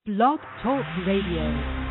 Blog Talk Radio.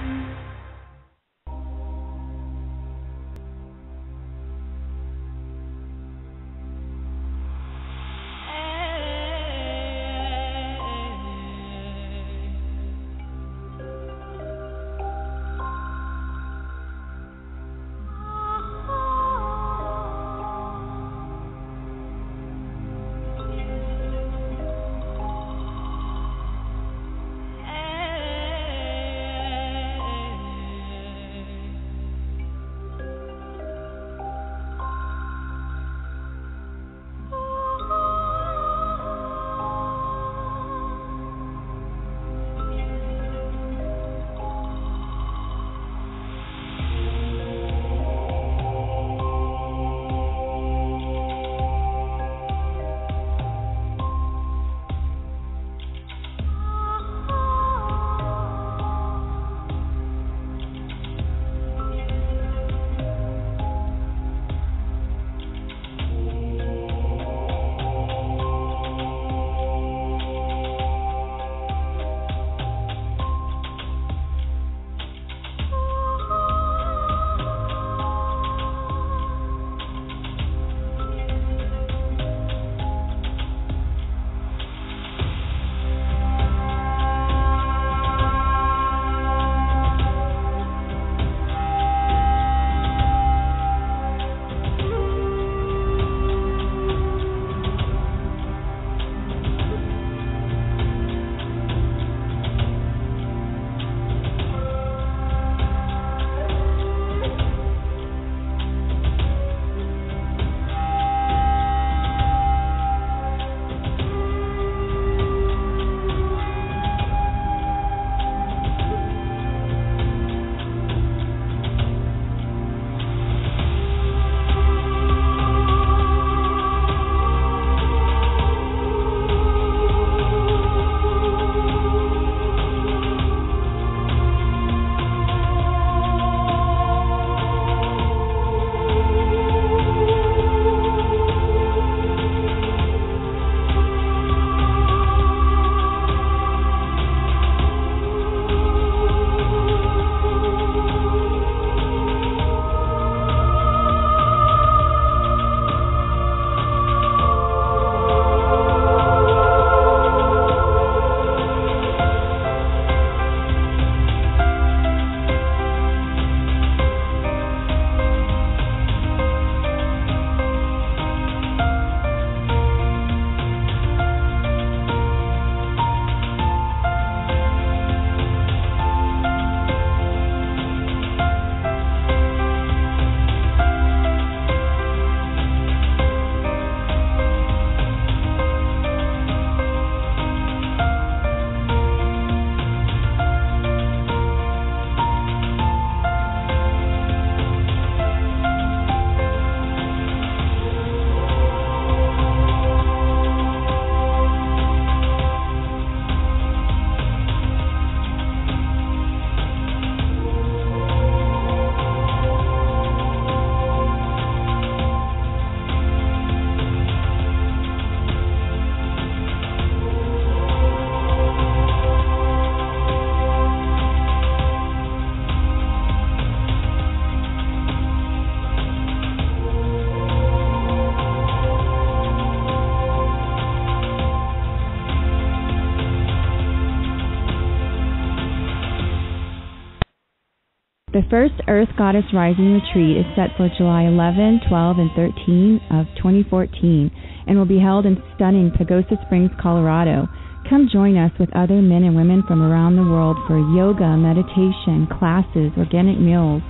The first Earth Goddess Rising Retreat is set for July 11, 12, and 13 of 2014 and will be held in stunning Pagosa Springs, Colorado. Come join us with other men and women from around the world for yoga, meditation, classes, organic meals,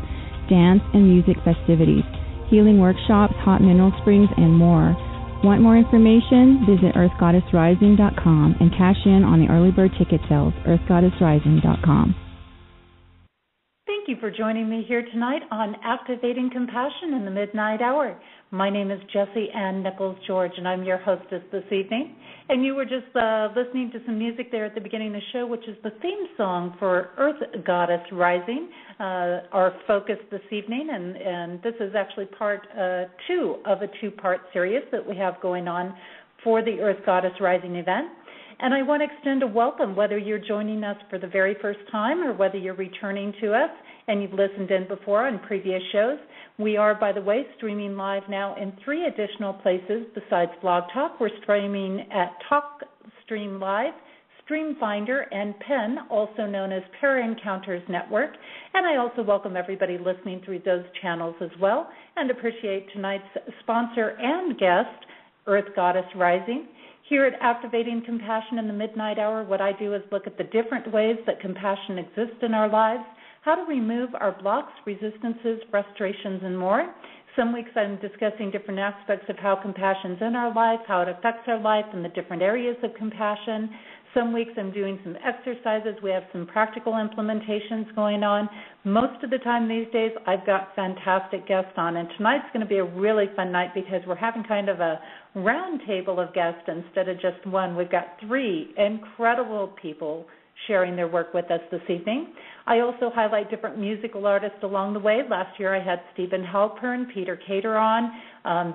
dance and music festivities, healing workshops, hot mineral springs, and more. Want more information? Visit earthgoddessrising.com and cash in on the early bird ticket sales, earthgoddessrising.com. Thank you for joining me here tonight on Activating Compassion in the Midnight Hour. My name is Jessie Ann Nichols George, and I'm your hostess this evening. And you were just listening to some music there at the beginning of the show, which is the theme song for Earth Goddess Rising, our focus this evening. And this is actually part 2 of a 2-part series that we have going on for the Earth Goddess Rising event. And I want to extend a welcome, whether you're joining us for the very first time or whether you're returning to us and you've listened in before on previous shows. We are, by the way, streaming live now in 3 additional places besides Blog Talk. We're streaming at TalkStream Live, StreamFinder, and PEN, also known as Para Encounters Network. And I also welcome everybody listening through those channels as well, and appreciate tonight's sponsor and guest, Earth Goddess Rising. Here at Activating Compassion in the Midnight Hour, what I do is look at the different ways that compassion exists in our lives, how to remove our blocks, resistances, frustrations, and more. Some weeks I'm discussing different aspects of how compassion's in our life, how it affects our life, and the different areas of compassion. Some weeks I'm doing some exercises. We have some practical implementations going on. Most of the time these days I've got fantastic guests on, and tonight's going to be a really fun night because we're having kind of a round table of guests instead of just one. We've got 3 incredible people sharing their work with us this evening. I also highlight different musical artists along the way. Last year I had Stephen Halpern, Peter Cater on.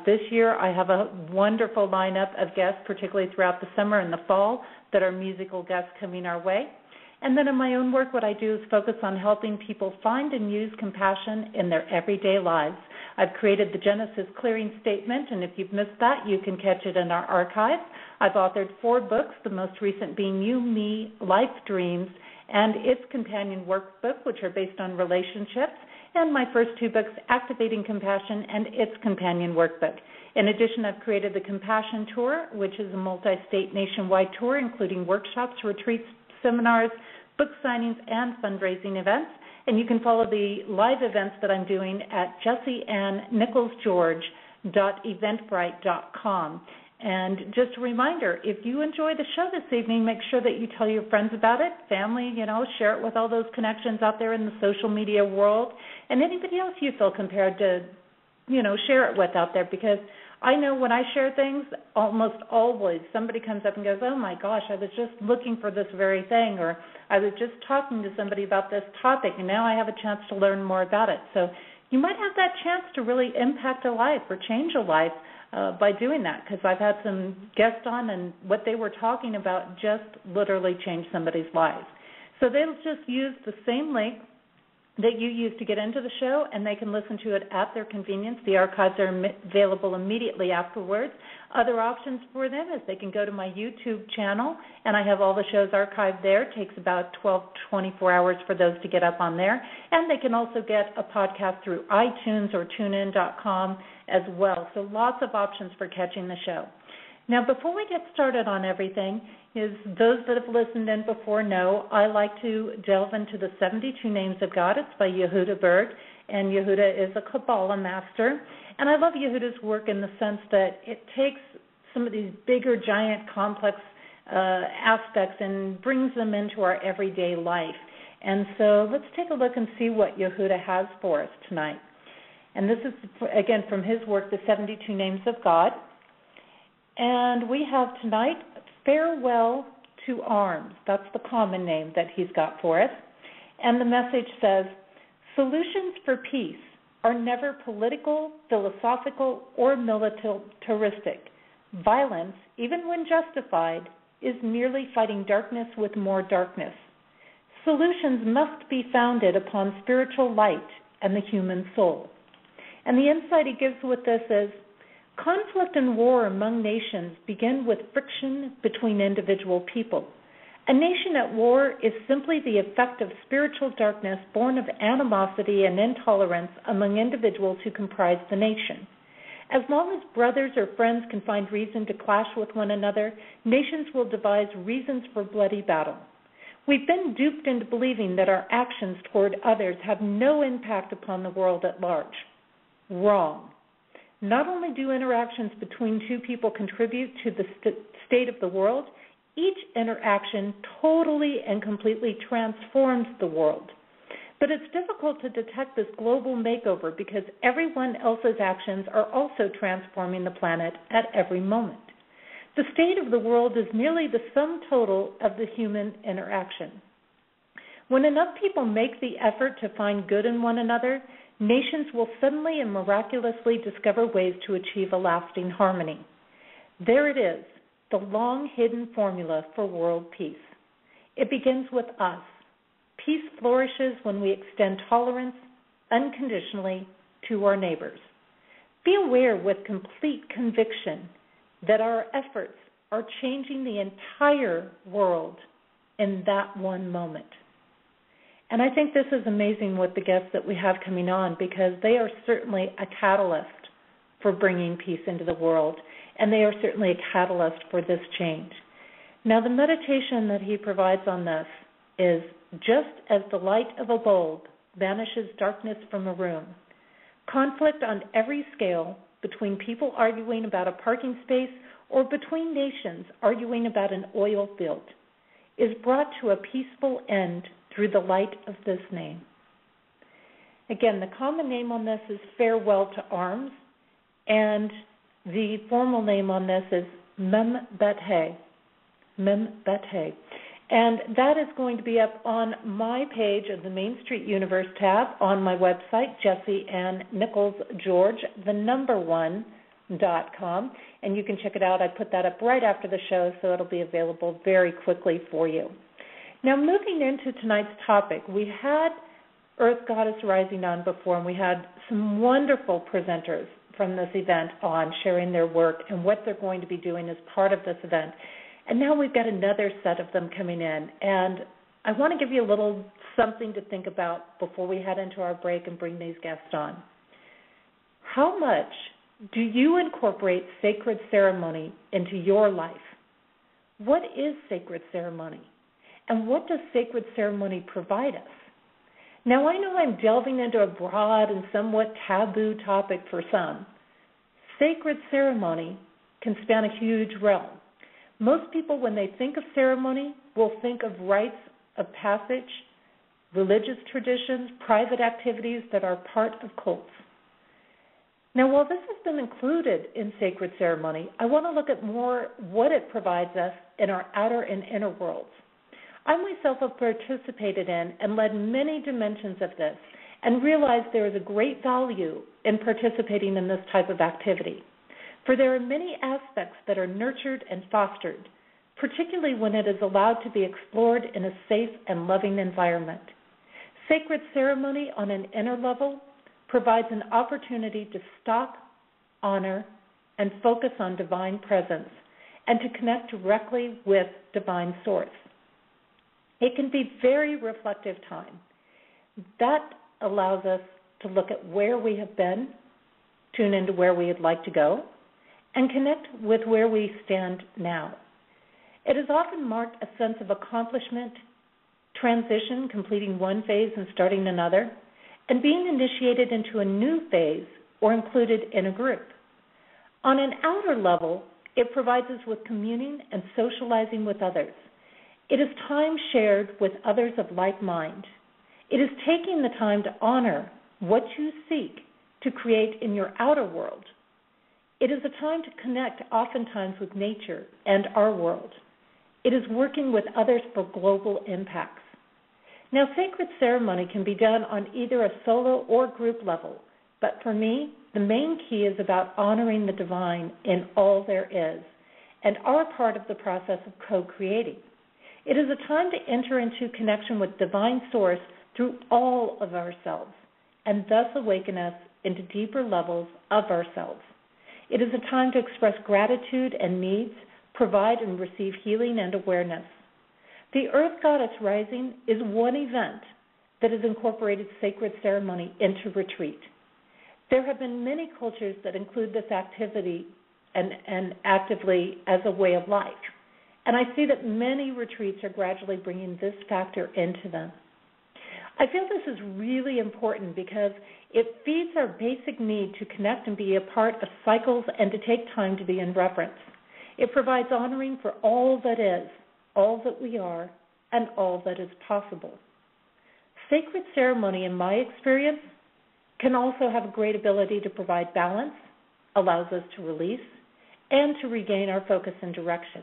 This year I have a wonderful lineup of guests, particularly throughout the summer and the fall, that are musical guests coming our way. And then in my own work, what I do is focus on helping people find and use compassion in their everyday lives. I've created the Genesis Clearing Statement, and if you've missed that, you can catch it in our archive. I've authored 4 books, the most recent being You, Me, Life Dreams, and its companion workbook, which are based on relationships, and my first 2 books, Activating Compassion and its companion workbook. In addition, I've created the Compassion Tour, which is a multi-state nationwide tour, including workshops, retreats, seminars, book signings, and fundraising events. And you can follow the live events that I'm doing at JessieAnnNicholsGeorge.eventbrite.com. And just a reminder, if you enjoy the show this evening, make sure that you tell your friends about it, family, share it with all those connections out there in the social media world, and anybody else you feel compared to, share it with out there, because I know when I share things, almost always somebody comes up and goes, oh my gosh, I was just looking for this very thing, or I was just talking to somebody about this topic, and now I have a chance to learn more about it. So you might have that chance to really impact a life or change a life by doing that, because I've had some guests on, and what they were talking about just literally changed somebody's life. So they'll just use the same link that you use to get into the show, and they can listen to it at their convenience. The archives are available immediately afterwards. Other options for them is they can go to my YouTube channel, and I have all the shows archived there. It takes about 12 to 24 hours for those to get up on there. And they can also get a podcast through iTunes or TuneIn.com as well. So lots of options for catching the show. Now, before we get started on everything, those that have listened in before know I like to delve into the 72 Names of God. It's by Yehuda Berg, and Yehuda is a Kabbalah master. And I love Yehuda's work in the sense that it takes some of these bigger, giant, complex aspects and brings them into our everyday life. And so let's take a look and see what Yehuda has for us tonight. And this is, again, from his work, The 72 Names of God. And we have tonight Farewell to Arms. That's the common name that he's got for us. And the message says, solutions for peace are never political, philosophical, or militaristic. Violence, even when justified, is merely fighting darkness with more darkness. Solutions must be founded upon spiritual light and the human soul. And the insight he gives with this is, conflict and war among nations begin with friction between individual people. A nation at war is simply the effect of spiritual darkness born of animosity and intolerance among individuals who comprise the nation. As long as brothers or friends can find reason to clash with one another, nations will devise reasons for bloody battle. We've been duped into believing that our actions toward others have no impact upon the world at large. Wrong. Not only do interactions between two people contribute to the state of the world, each interaction totally and completely transforms the world. But it's difficult to detect this global makeover because everyone else's actions are also transforming the planet at every moment. The state of the world is merely the sum total of the human interaction. When enough people make the effort to find good in one another, nations will suddenly and miraculously discover ways to achieve a lasting harmony. There it is, the long-hidden formula for world peace. It begins with us. Peace flourishes when we extend tolerance unconditionally to our neighbors. Be aware with complete conviction that our efforts are changing the entire world in that one moment. And I think this is amazing with the guests that we have coming on, because they are certainly a catalyst for bringing peace into the world, and they are certainly a catalyst for this change. Now, the meditation that he provides on this is, just as the light of a bulb banishes darkness from a room, conflict on every scale, between people arguing about a parking space or between nations arguing about an oil field, is brought to a peaceful end through the light of this name. Again, the common name on this is Farewell to Arms, and the formal name on this is Mem Bet He. And that is going to be up on my page of the Main Street Universe tab on my website, JessieAnnNicholsGeorge1.com, and you can check it out. I put that up right after the show, so it'll be available very quickly for you. Now, moving into tonight's topic, we had Earth Goddess Rising on before, and we had some wonderful presenters from this event on sharing their work and what they're going to be doing as part of this event. And now we've got another set of them coming in, and I want to give you a little something to think about before we head into our break and bring these guests on. How much do you incorporate sacred ceremony into your life? What is sacred ceremony? And what does sacred ceremony provide us? Now, I know I'm delving into a broad and somewhat taboo topic for some. Sacred ceremony can span a huge realm. Most people, when they think of ceremony, will think of rites of passage, religious traditions, private activities that are part of cults. Now, while this has been included in sacred ceremony, I want to look at more what it provides us in our outer and inner worlds. I myself have participated in and led many dimensions of this, and realized there is a great value in participating in this type of activity. For there are many aspects that are nurtured and fostered, particularly when it is allowed to be explored in a safe and loving environment. Sacred ceremony on an inner level provides an opportunity to stop, honor, and focus on divine presence, and to connect directly with divine source. It can be very reflective time. That allows us to look at where we have been, tune into where we would like to go, and connect with where we stand now. It has often marked a sense of accomplishment, transition, completing one phase and starting another, and being initiated into a new phase or included in a group. On an outer level, it provides us with communing and socializing with others. It is time shared with others of like mind. It is taking the time to honor what you seek to create in your outer world. It is a time to connect oftentimes with nature and our world. It is working with others for global impacts. Now, sacred ceremony can be done on either a solo or group level, but for me, the main key is about honoring the divine in all there is and our part of the process of co-creating. It is a time to enter into connection with divine source through all of ourselves, and thus awaken us into deeper levels of ourselves. It is a time to express gratitude and needs, provide and receive healing and awareness. The Earth Goddess Rising is one event that has incorporated sacred ceremony into retreat. There have been many cultures that include this activity and actively as a way of life. And I see that many retreats are gradually bringing this factor into them. I feel this is really important because it feeds our basic need to connect and be a part of cycles and to take time to be in reverence. It provides honoring for all that is, all that we are, and all that is possible. Sacred ceremony, in my experience, can also have a great ability to provide balance, allows us to release, and to regain our focus and direction.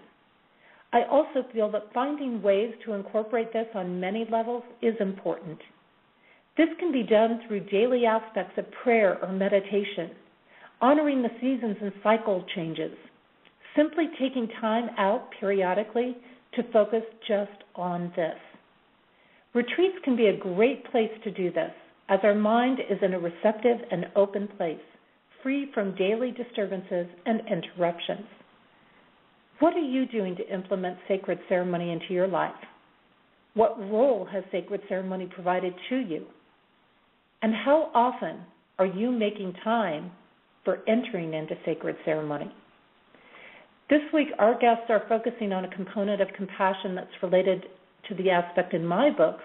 I also feel that finding ways to incorporate this on many levels is important. This can be done through daily aspects of prayer or meditation, honoring the seasons and cycle changes, simply taking time out periodically to focus just on this. Retreats can be a great place to do this, as our mind is in a receptive and open place, free from daily disturbances and interruptions. What are you doing to implement sacred ceremony into your life? What role has sacred ceremony provided to you? And how often are you making time for entering into sacred ceremony? This week, our guests are focusing on a component of compassion that's related to the aspect in my books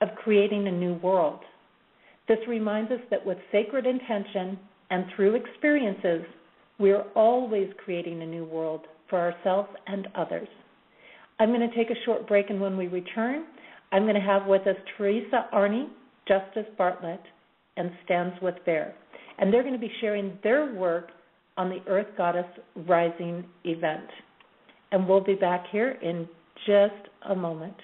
of creating a new world. This reminds us that with sacred intention and through experiences, we are always creating a new world for ourselves and others. I'm going to take a short break, and when we return, I'm going to have with us Teresa Arney, Justice Bartlett, and Stands with Bear. And they're going to be sharing their work on the Earth Goddess Rising event. And we'll be back here in just a moment.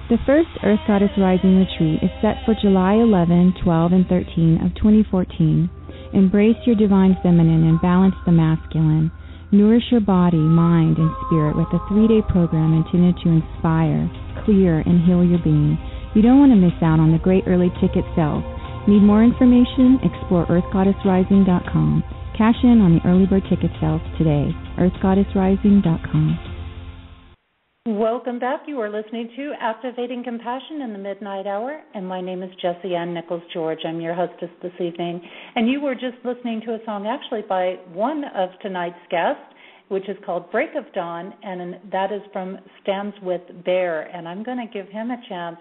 The first Earth Goddess Rising retreat is set for July 11, 12, and 13 of 2014. Embrace your divine feminine and balance the masculine. Nourish your body, mind, and spirit with a 3-day program intended to inspire, clear, and heal your being. You don't want to miss out on the great early ticket sales. Need more information? Explore earthgoddessrising.com. Cash in on the early bird ticket sales today. earthgoddessrising.com. Welcome back. You are listening to Activating Compassion in the Midnight Hour, and my name is Jessie Ann Nichols George. I'm your hostess this evening, and you were just listening to a song actually by one of tonight's guests, which is called Break of Dawn, and that is from Stands with Bear, and I'm going to give him a chance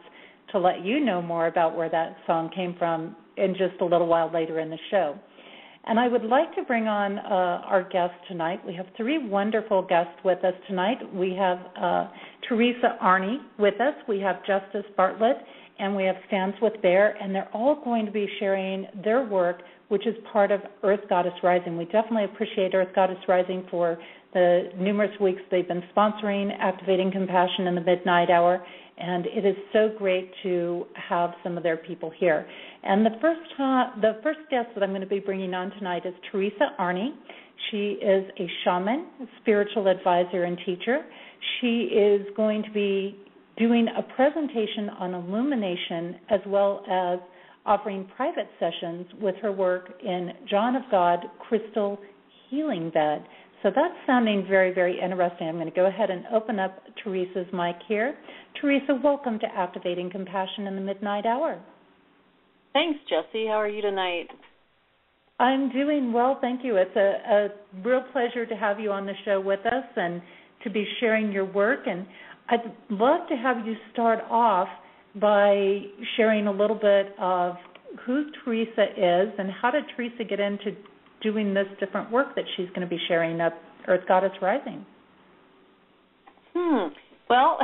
to let you know more about where that song came from in just a little while later in the show. And I would like to bring on our guests tonight. We have 3 wonderful guests with us tonight. We have Teresa Arney with us. We have Justice Bartlett, and we have Stands with Bear, and they're all going to be sharing their work, which is part of Earth Goddess Rising. We definitely appreciate Earth Goddess Rising for the numerous weeks they've been sponsoring Activating Compassion in the Midnight Hour, and it is so great to have some of their people here. And the first guest that I'm going to be bringing on tonight is Teresa Arney. She is a shaman, a spiritual advisor, and teacher. She is going to be doing a presentation on illumination as well as offering private sessions with her work in John of God Crystal Healing Bed. So that's sounding very, very interesting. I'm going to go ahead and open up Teresa's mic here. Teresa, welcome to Activating Compassion in the Midnight Hour. Thanks, Jessie. How are you tonight? I'm doing well, thank you. It's a real pleasure to have you on the show with us and to be sharing your work. And I'd love to have you start off by sharing a little bit of who Teresa is and how did Teresa get into doing this different work that she's going to be sharing at Earth Goddess Rising. Well,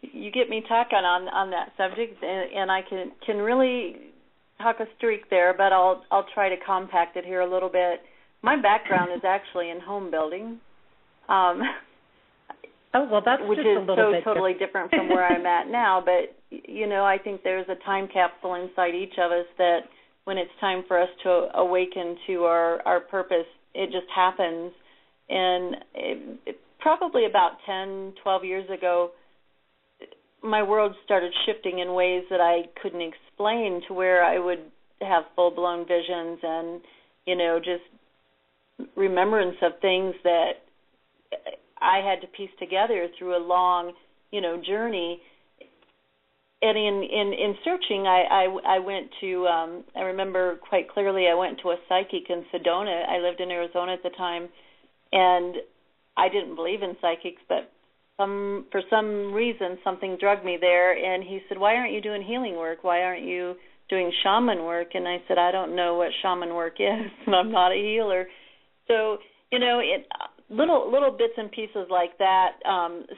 you get me talking on that subject, and I can really talk a streak there, but I'll try to compact it here a little bit. My background is actually in home building. Oh, well, that's which just is a little bit totally different from where I'm at now. But, you know, I think there's a time capsule inside each of us that when it's time for us to awaken to our purpose, it just happens. And probably about 10, 12 years ago, my world started shifting in ways that I couldn't explain, to where I would have full-blown visions and, you know, just remembrance of things that I had to piece together through a long, you know, journey. And in searching, I went to, I remember quite clearly, I went to a psychic in Sedona. I lived in Arizona at the time, and I didn't believe in psychics, but for some reason, something drugged me there, and he said, "Why aren't you doing healing work? Why aren't you doing shaman work?" And I said, "I don't know what shaman work is, and I'm not a healer." So, you know, little bits and pieces like that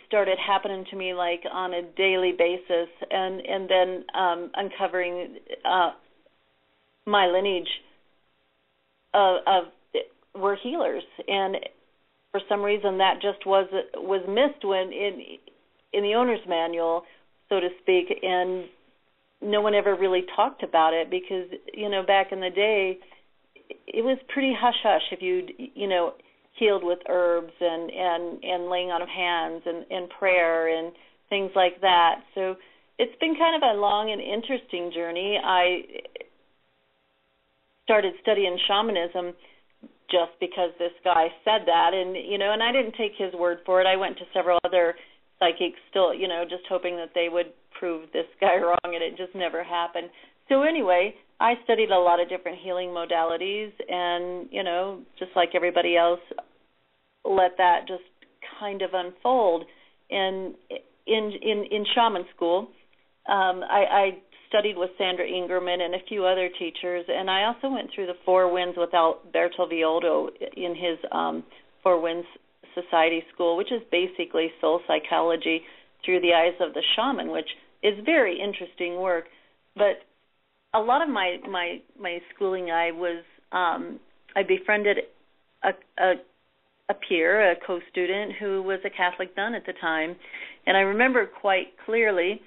started happening to me, like on a daily basis, and then uncovering my lineage of were healers, and for some reason that just was missed when in the owner's manual, so to speak, and no one ever really talked about it because, you know, back in the day it was pretty hush-hush if you know, healed with herbs and laying on of hands and prayer and things like that. So it's been kind of a long and interesting journey. I started studying shamanism just because this guy said that, and, you know, and I didn't take his word for it. I went to several other psychics still, you know, just hoping that they would prove this guy wrong, and it just never happened. So anyway, I studied a lot of different healing modalities, and, you know, just like everybody else, let that just kind of unfold. And in shaman school, I studied with Sandra Ingerman and a few other teachers, and I also went through the Four Winds with Alberto Villoldo in his Four Winds Society School, which is basically soul psychology through the eyes of the shaman, which is very interesting work. But a lot of my schooling, I befriended a a peer, a co-student who was a Catholic nun at the time. And I remember quite clearly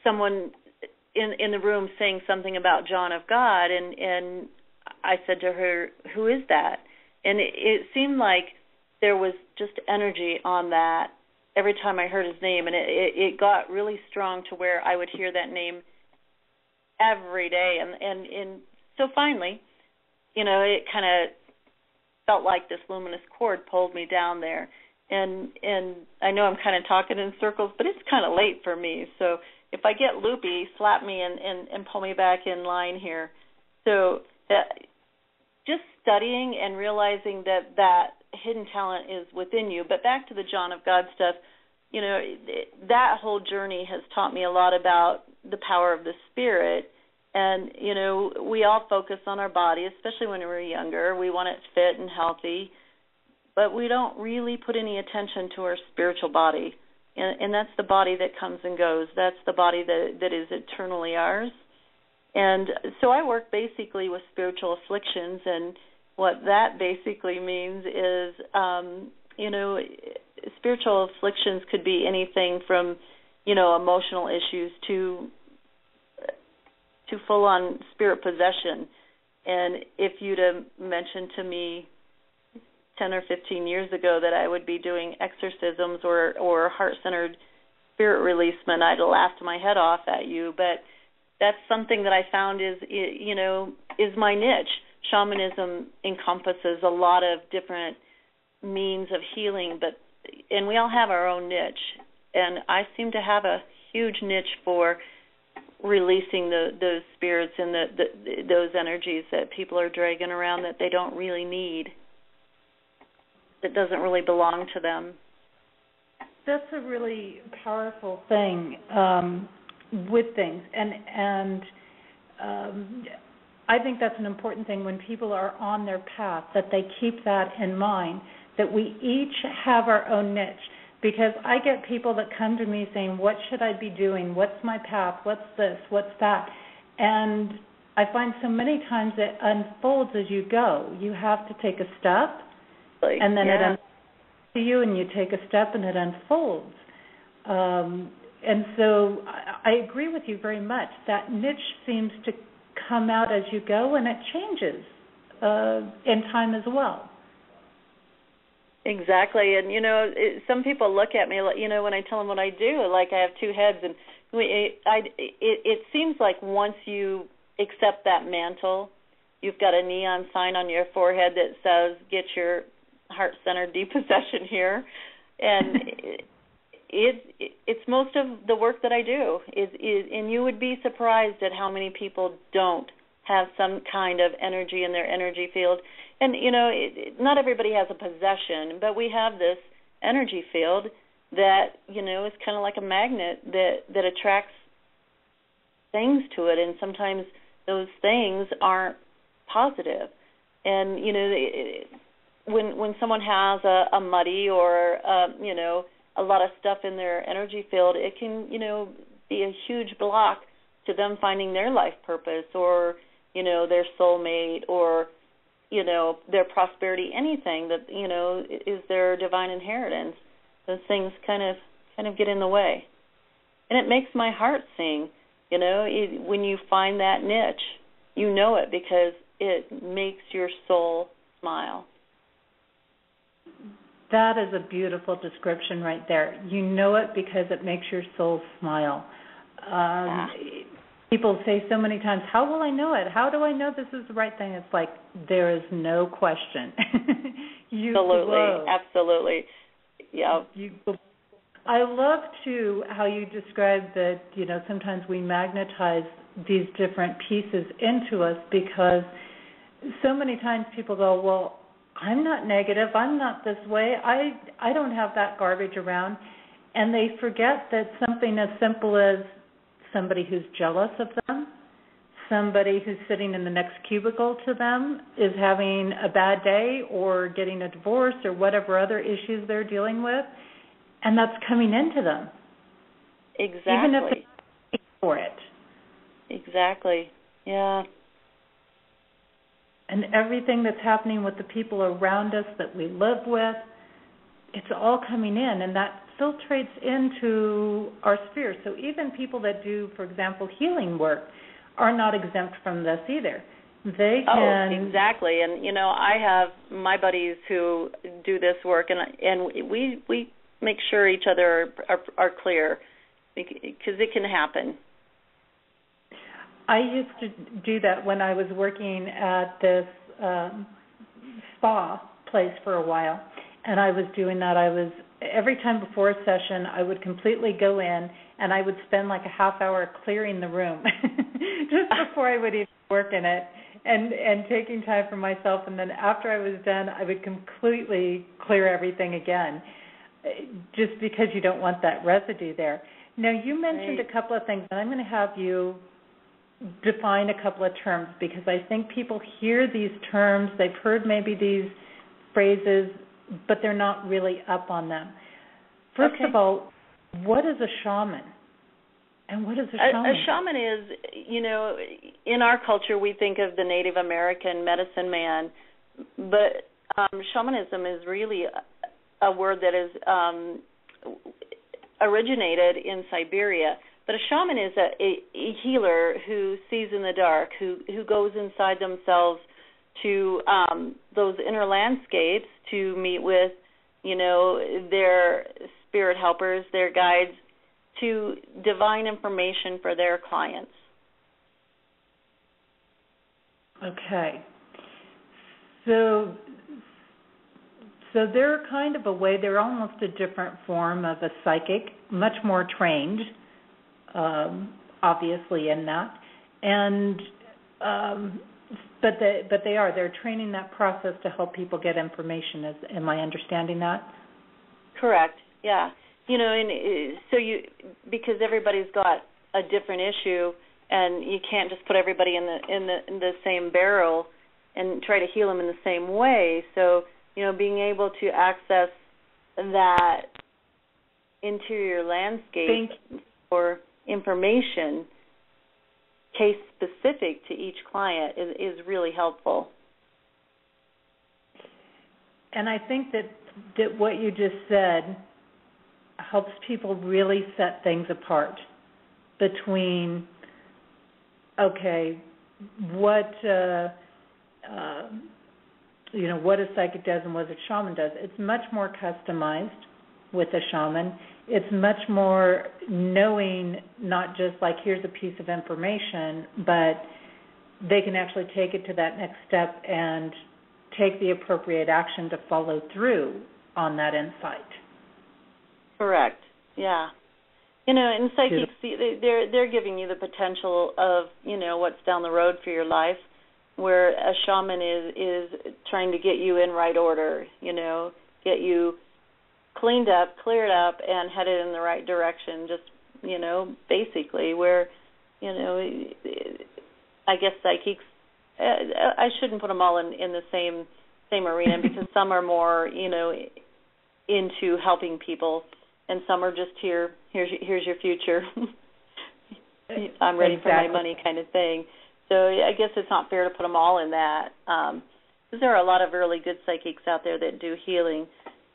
someone in the room saying something about John of God, and I said to her, "Who is that?" And it seemed like there was just energy on that every time I heard his name, and it got really strong to where I would hear that name every day. And so finally, it kind of felt like this luminous cord pulled me down there. And I know I'm kind of talking in circles, but it's kind of late for me. So if I get loopy, slap me and pull me back in line here. So just studying and realizing that hidden talent is within you. But back to the John of God stuff, that whole journey has taught me a lot about the power of the Spirit. And, we all focus on our body, especially when we're younger. We want it fit and healthy. But we don't really put any attention to our spiritual body. And that's the body that comes and goes. That's the body that is eternally ours. And so I work basically with spiritual afflictions, and what that basically means is, spiritual afflictions could be anything from, emotional issues to full-on spirit possession. And if you'd have mentioned to me 10 or 15 years ago that I would be doing exorcisms or heart-centered spirit releasement, I'd have laughed my head off at you. But that's something that I found is my niche. Shamanism encompasses a lot of different means of healing, and we all have our own niche. And I seem to have a huge niche for releasing those spirits and those energies that people are dragging around that they don't really need, that doesn't really belong to them. That's a really powerful thing with things, and I think that's an important thing when people are on their path, that they keep that in mind, that we each have our own niche. Because I get people that come to me saying, what should I be doing? What's my path? What's this? What's that? And I find so many times it unfolds as you go. You have to take a step, and then it unfolds to you, and you take a step, and it unfolds. And so I agree with you very much. That niche seems to come out as you go, and it changes in time as well. Exactly. And, some people look at me, when I tell them what I do, like I have two heads. And it seems like once you accept that mantle, you've got a neon sign on your forehead that says, get your heart-centered depossession here. And it's most of the work that I do. And you would be surprised at how many people don't have some kind of energy in their energy field. And, not everybody has a possession, but we have this energy field that, is kind of like a magnet that attracts things to it, and sometimes those things aren't positive. And, when someone has a muddy or, a lot of stuff in their energy field, it can, be a huge block to them finding their life purpose or, their soulmate or, their prosperity, anything that, is their divine inheritance. Those things kind of get in the way. And it makes my heart sing, when you find that niche. You know it because it makes your soul smile. That is a beautiful description right there. You know it because it makes your soul smile. People say so many times, how will I know it? How do I know this is the right thing? It's like there is no question. Absolutely. Yeah. I love, too, how you describe that, sometimes we magnetize these different pieces into us because so many times people go, well, I'm not negative. I'm not this way. I don't have that garbage around. And they forget that something as simple as somebody who's jealous of them, somebody who's sitting in the next cubicle to them is having a bad day or getting a divorce or whatever other issues they're dealing with, and that's coming into them. Exactly. Even if they pay for it. Exactly. Yeah. and everything that's happening with the people around us that we live with, it's all coming in, and that filtrates into our sphere. So even people that do, for example, healing work are not exempt from this either. They can... Oh, exactly. And, I have my buddies who do this work, and we make sure each other are clear, because it can happen. I used to do that when I was working at this spa place for a while, and I was doing that. Every time before a session, I would completely go in, and I would spend like a half hour clearing the room just before I would even work in it, and taking time for myself. And then after I was done, I would completely clear everything again, just because you don't want that residue there. Now, you mentioned a couple of things, and I'm going to have you define a couple of terms, because I think people hear these terms, they've heard maybe these phrases, but they're not really up on them. First of all, what is a shaman? And what is a shaman? A shaman is, in our culture we think of the Native American medicine man, but shamanism is really a word that is originated in Siberia. But a shaman is a healer who sees in the dark, who goes inside themselves to those inner landscapes to meet with, their spirit helpers, their guides, to divine information for their clients. Okay. So they're kind of they're almost a different form of a psychic, much more trained, obviously in that, and but they're training that process to help people get information. Am I understanding that? Correct. Yeah. And so because everybody's got a different issue, and you can't just put everybody in the same barrel and try to heal them in the same way. So being able to access that interior landscape for information, case specific to each client, is really helpful. And I think that what you just said helps people really set things apart between, what what a psychic does and what a shaman does. It's much more customized with a shaman. It's much more knowing, not just like here's a piece of information, but they can actually take it to that next step and take the appropriate action to follow through on that insight. Correct. Yeah. And psychics, they're giving you the potential of, what's down the road for your life, where a shaman is trying to get you in right order, get you cleaned up, cleared up, and headed in the right direction, just, basically, where, I guess psychics, I shouldn't put them all in the same arena, because some are more, into helping people, and some are just here's your future. I'm ready for my money kind of thing. So I guess it's not fair to put them all in that, because there are a lot of really good psychics out there that do healing.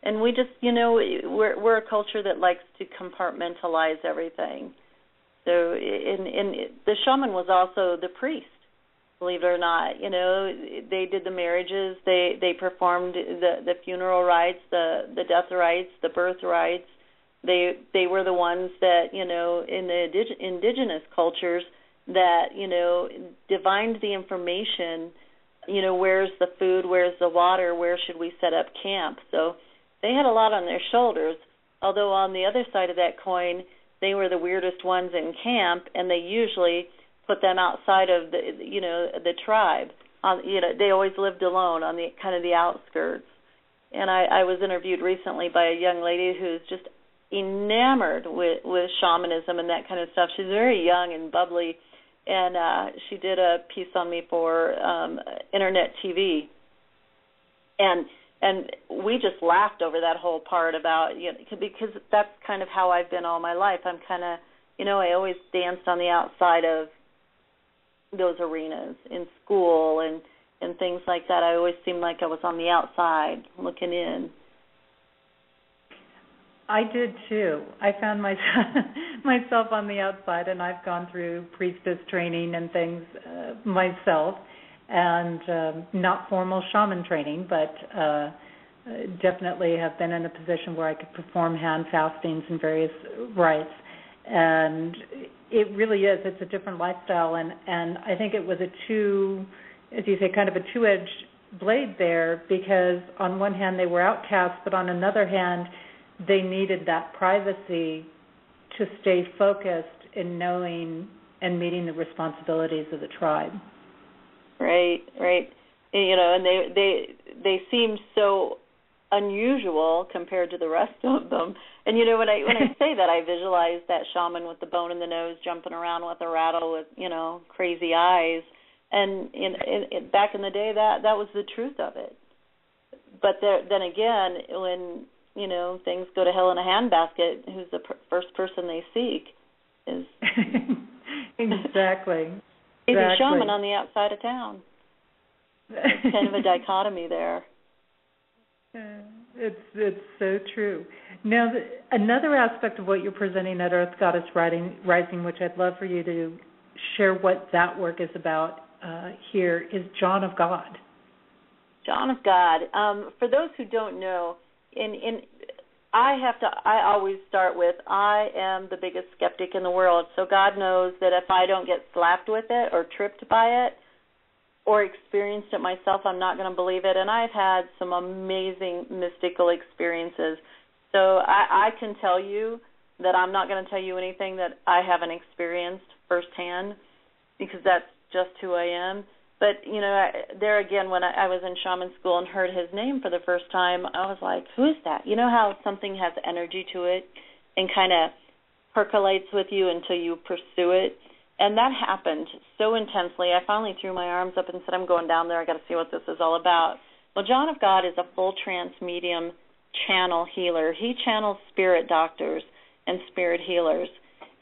And we just, we're a culture that likes to compartmentalize everything. So the shaman was also the priest, believe it or not. They did the marriages, they performed the funeral rites, the death rites, the birth rites. They were the ones that, in the indigenous cultures that, divined the information, where's the food, where's the water, where should we set up camp. So they had a lot on their shoulders, although on the other side of that coin, they were the weirdest ones in camp, and they usually put them outside of the tribe. They always lived alone on the kind of the outskirts. And I was interviewed recently by a young lady who's just enamored with shamanism and that kind of stuff. She's very young and bubbly, and she did a piece on me for internet TV. And we just laughed over that whole part about, because that's kind of how I've been all my life. I'm kind of, I always danced on the outside of those arenas in school and things like that, I always seemed like I was on the outside looking in. I did too. I found myself on the outside, and I've gone through priestess training and things myself, and not formal shaman training, but definitely have been in a position where I could perform hand fastings and various rites. And it really is. It's a different lifestyle, and I think it was as you say, kind of a two-edged blade there, because on one hand they were outcasts, but on another hand they needed that privacy to stay focused in knowing and meeting the responsibilities of the tribe. Right. And they seemed so unusual compared to the rest of them. And when I say that, I visualize that shaman with the bone in the nose jumping around with a rattle with crazy eyes. And in back in the day, that was the truth of it. But then again, when things go to hell in a handbasket, who's the first person they seek is exactly. He's a shaman on the outside of town. It's kind of a dichotomy there. It's so true. Now, another aspect of what you're presenting at Earth Goddess Rising, which I'd love for you to share what that work is about here, is John of God. John of God. For those who don't know, I always start with, I am the biggest skeptic in the world, so God knows that if I don't get slapped with it or tripped by it or experienced it myself, I'm not going to believe it. And I've had some amazing mystical experiences. So I can tell you that I'm not going to tell you anything that I haven't experienced firsthand, because that's just who I am. But, there again, when I was in shaman school and heard his name for the first time, I was like, who is that? You know how something has energy to it and kind of percolates with you until you pursue it? And that happened so intensely. I finally threw my arms up and said, I'm going down there. I got to see what this is all about. Well, John of God is a full trance medium channel healer. He channels spirit doctors and spirit healers.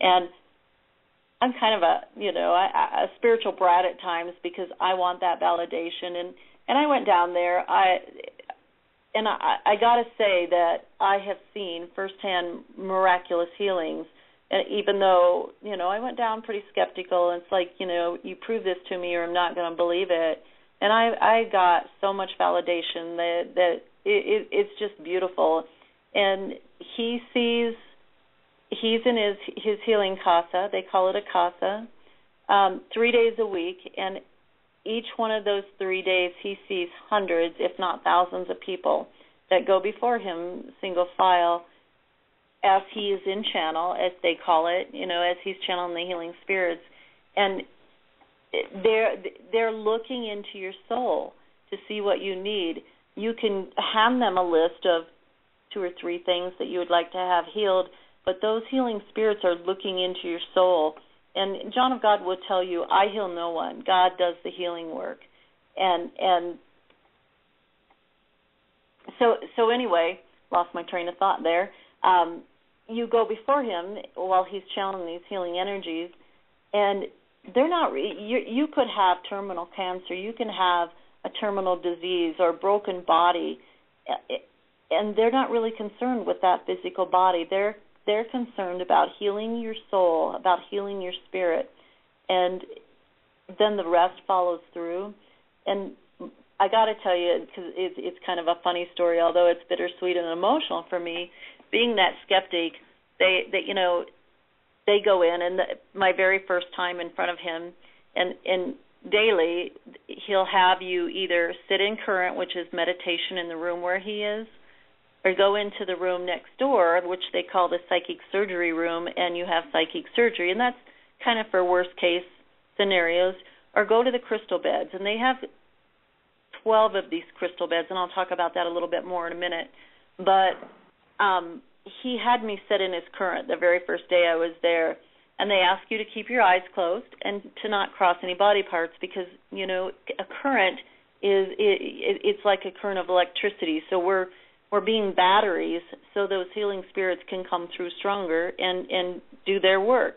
And I'm kind of a spiritual brat at times, because I want that validation. And I went down there. I got to say that I have seen firsthand miraculous healings. And even though, I went down pretty skeptical, and it's like, you prove this to me or I'm not going to believe it. And I got so much validation that it's just beautiful. And he's in his healing casa. They call it a casa, 3 days a week. And each one of those 3 days he sees hundreds, if not thousands of people that go before him, single file, as he is in channel, as they call it, as he's channeling the healing spirits. And they're looking into your soul to see what you need. You can hand them a list of 2 or 3 things that you would like to have healed, but those healing spirits are looking into your soul. And John of God will tell you, I heal no one. God does the healing work. And so anyway, lost my train of thought there. You go before him while he's channeling these healing energies, and they're not. You could have terminal cancer. You can have a terminal disease or a broken body, and they're not really concerned with that physical body. They're concerned about healing your soul, about healing your spirit, and then the rest follows through. And I got to tell you, because it's kind of a funny story, although it's bittersweet and emotional for me, being that skeptic. They go in, and my very first time in front of him, and daily he'll have you either sit in current, which is meditation in the room where he is, or go into the room next door, which they call the psychic surgery room, and you have psychic surgery, and that's kind of for worst case scenarios, or go to the crystal beds, and they have 12 of these crystal beds, and I'll talk about that a little bit more in a minute. But he had me sit in his current the very first day I was there, and they ask you to keep your eyes closed and to not cross any body parts, because a current it's like a current of electricity. So we're being batteries, so those healing spirits can come through stronger and do their work.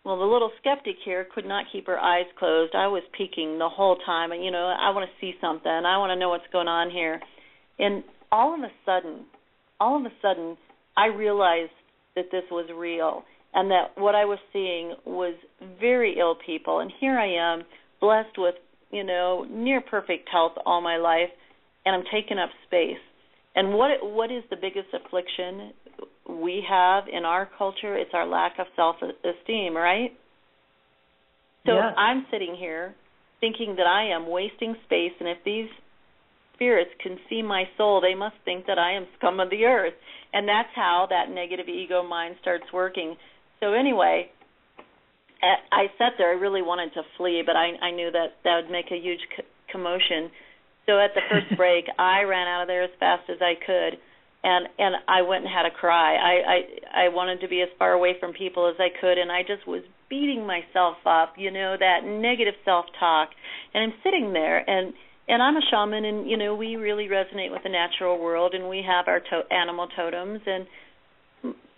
Well, the little skeptic here could not keep her eyes closed. I was peeking the whole time, and, I want to see something. I want to know what's going on here. And all of a sudden, I realized that this was real and that what I was seeing was very ill people. And here I am, blessed with, near perfect health all my life, and I'm taking up space. And what is the biggest affliction we have in our culture? It's our lack of self-esteem, right? So yes. I'm sitting here thinking that I am wasting space, and if these spirits can see my soul, they must think that I am scum of the earth. And that's how that negative ego mind starts working. So anyway, I sat there. I really wanted to flee, but I knew that would make a huge commotion. So at the first break, I ran out of there as fast as I could, and I went and had a cry. I wanted to be as far away from people as I could, and I just was beating myself up, that negative self-talk. And I'm sitting there, and I'm a shaman, and, we really resonate with the natural world, and we have our animal totems, and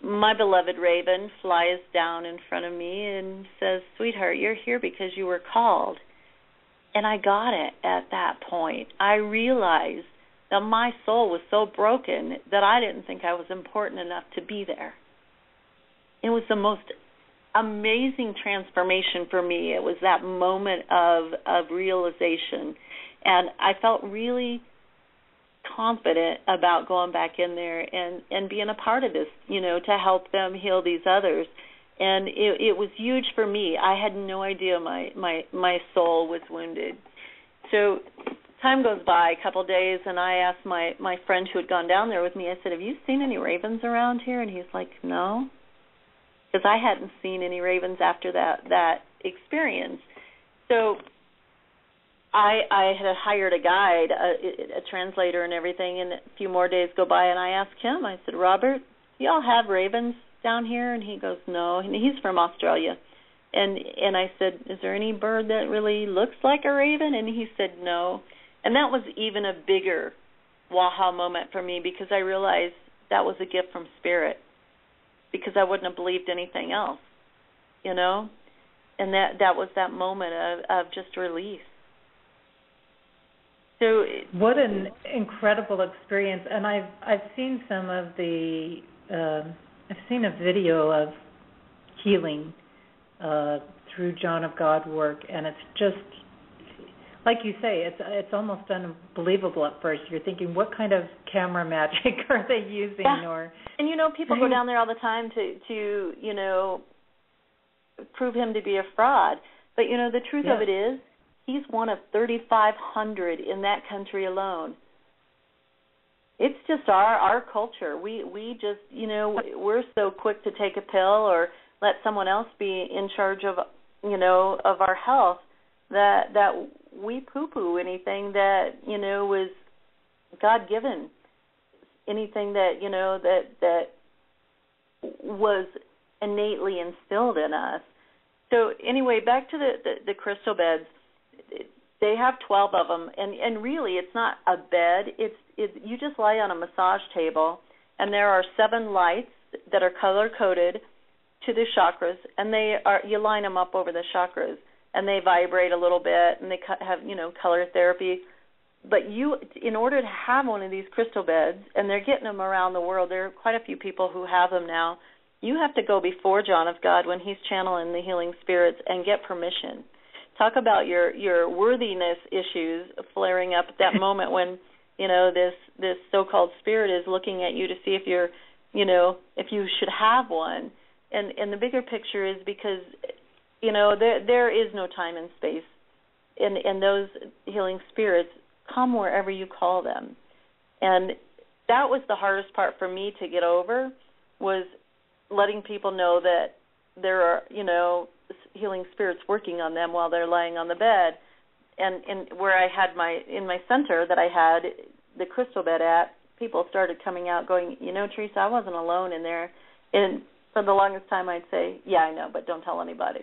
my beloved raven flies down in front of me and says, "Sweetheart, you're here because you were called." And I got it at that point. I realized that my soul was so broken that I didn't think I was important enough to be there. It was the most amazing transformation for me. It was that moment of realization. And I felt really confident about going back in there and being a part of this, to help them heal these others. And it was huge for me. I had no idea my soul was wounded. So time goes by, a couple of days, and I asked my friend who had gone down there with me, I said, "Have you seen any ravens around here?" And he's like, "No." Because I hadn't seen any ravens after that experience. So I had hired a guide, a translator and everything, and a few more days go by, and I asked him, I said, "Robert, do y'all have ravens down here?" And he goes, "No." And he's from Australia. And I said, "Is there any bird that really looks like a raven?" And he said, "No." And that was even a bigger waha moment for me, because I realized that was a gift from Spirit, because I wouldn't have believed anything else, And that was that moment of just release. So what an incredible experience. And I've seen some of the I've seen a video of healing through John of God work, and it's just like you say, it's almost unbelievable at first. You're thinking, what kind of camera magic are they using? Yeah. Or and people go down there all the time to prove him to be a fraud. But the truth of it is, he's one of 3,500 in that country alone. It's just our culture. We just, we're so quick to take a pill or let someone else be in charge of, of our health that we poo-poo anything that, was God-given, anything that, that was innately instilled in us. So anyway, back to the crystal beds. They have 12 of them, and really it's not a bed. You just lie on a massage table, and there are 7 lights that are color-coded to the chakras, and you line them up over the chakras, and they vibrate a little bit, and they have color therapy. But in order to have one of these crystal beds, and they're getting them around the world, there are quite a few people who have them now. You have to go before John of God when he's channeling the healing spirits and get permission. Talk about your worthiness issues flaring up at that moment when, this so-called spirit is looking at you to see if you're, if you should have one. And the bigger picture is because, there is no time and space. And those healing spirits come wherever you call them. And that was the hardest part for me to get over, was letting people know that there are, healing spirits working on them while they're laying on the bed. And where I had in my center that I had the crystal bed at, people started coming out going, Teresa, I wasn't alone in there. And for the longest time I'd say, yeah, I know, but don't tell anybody.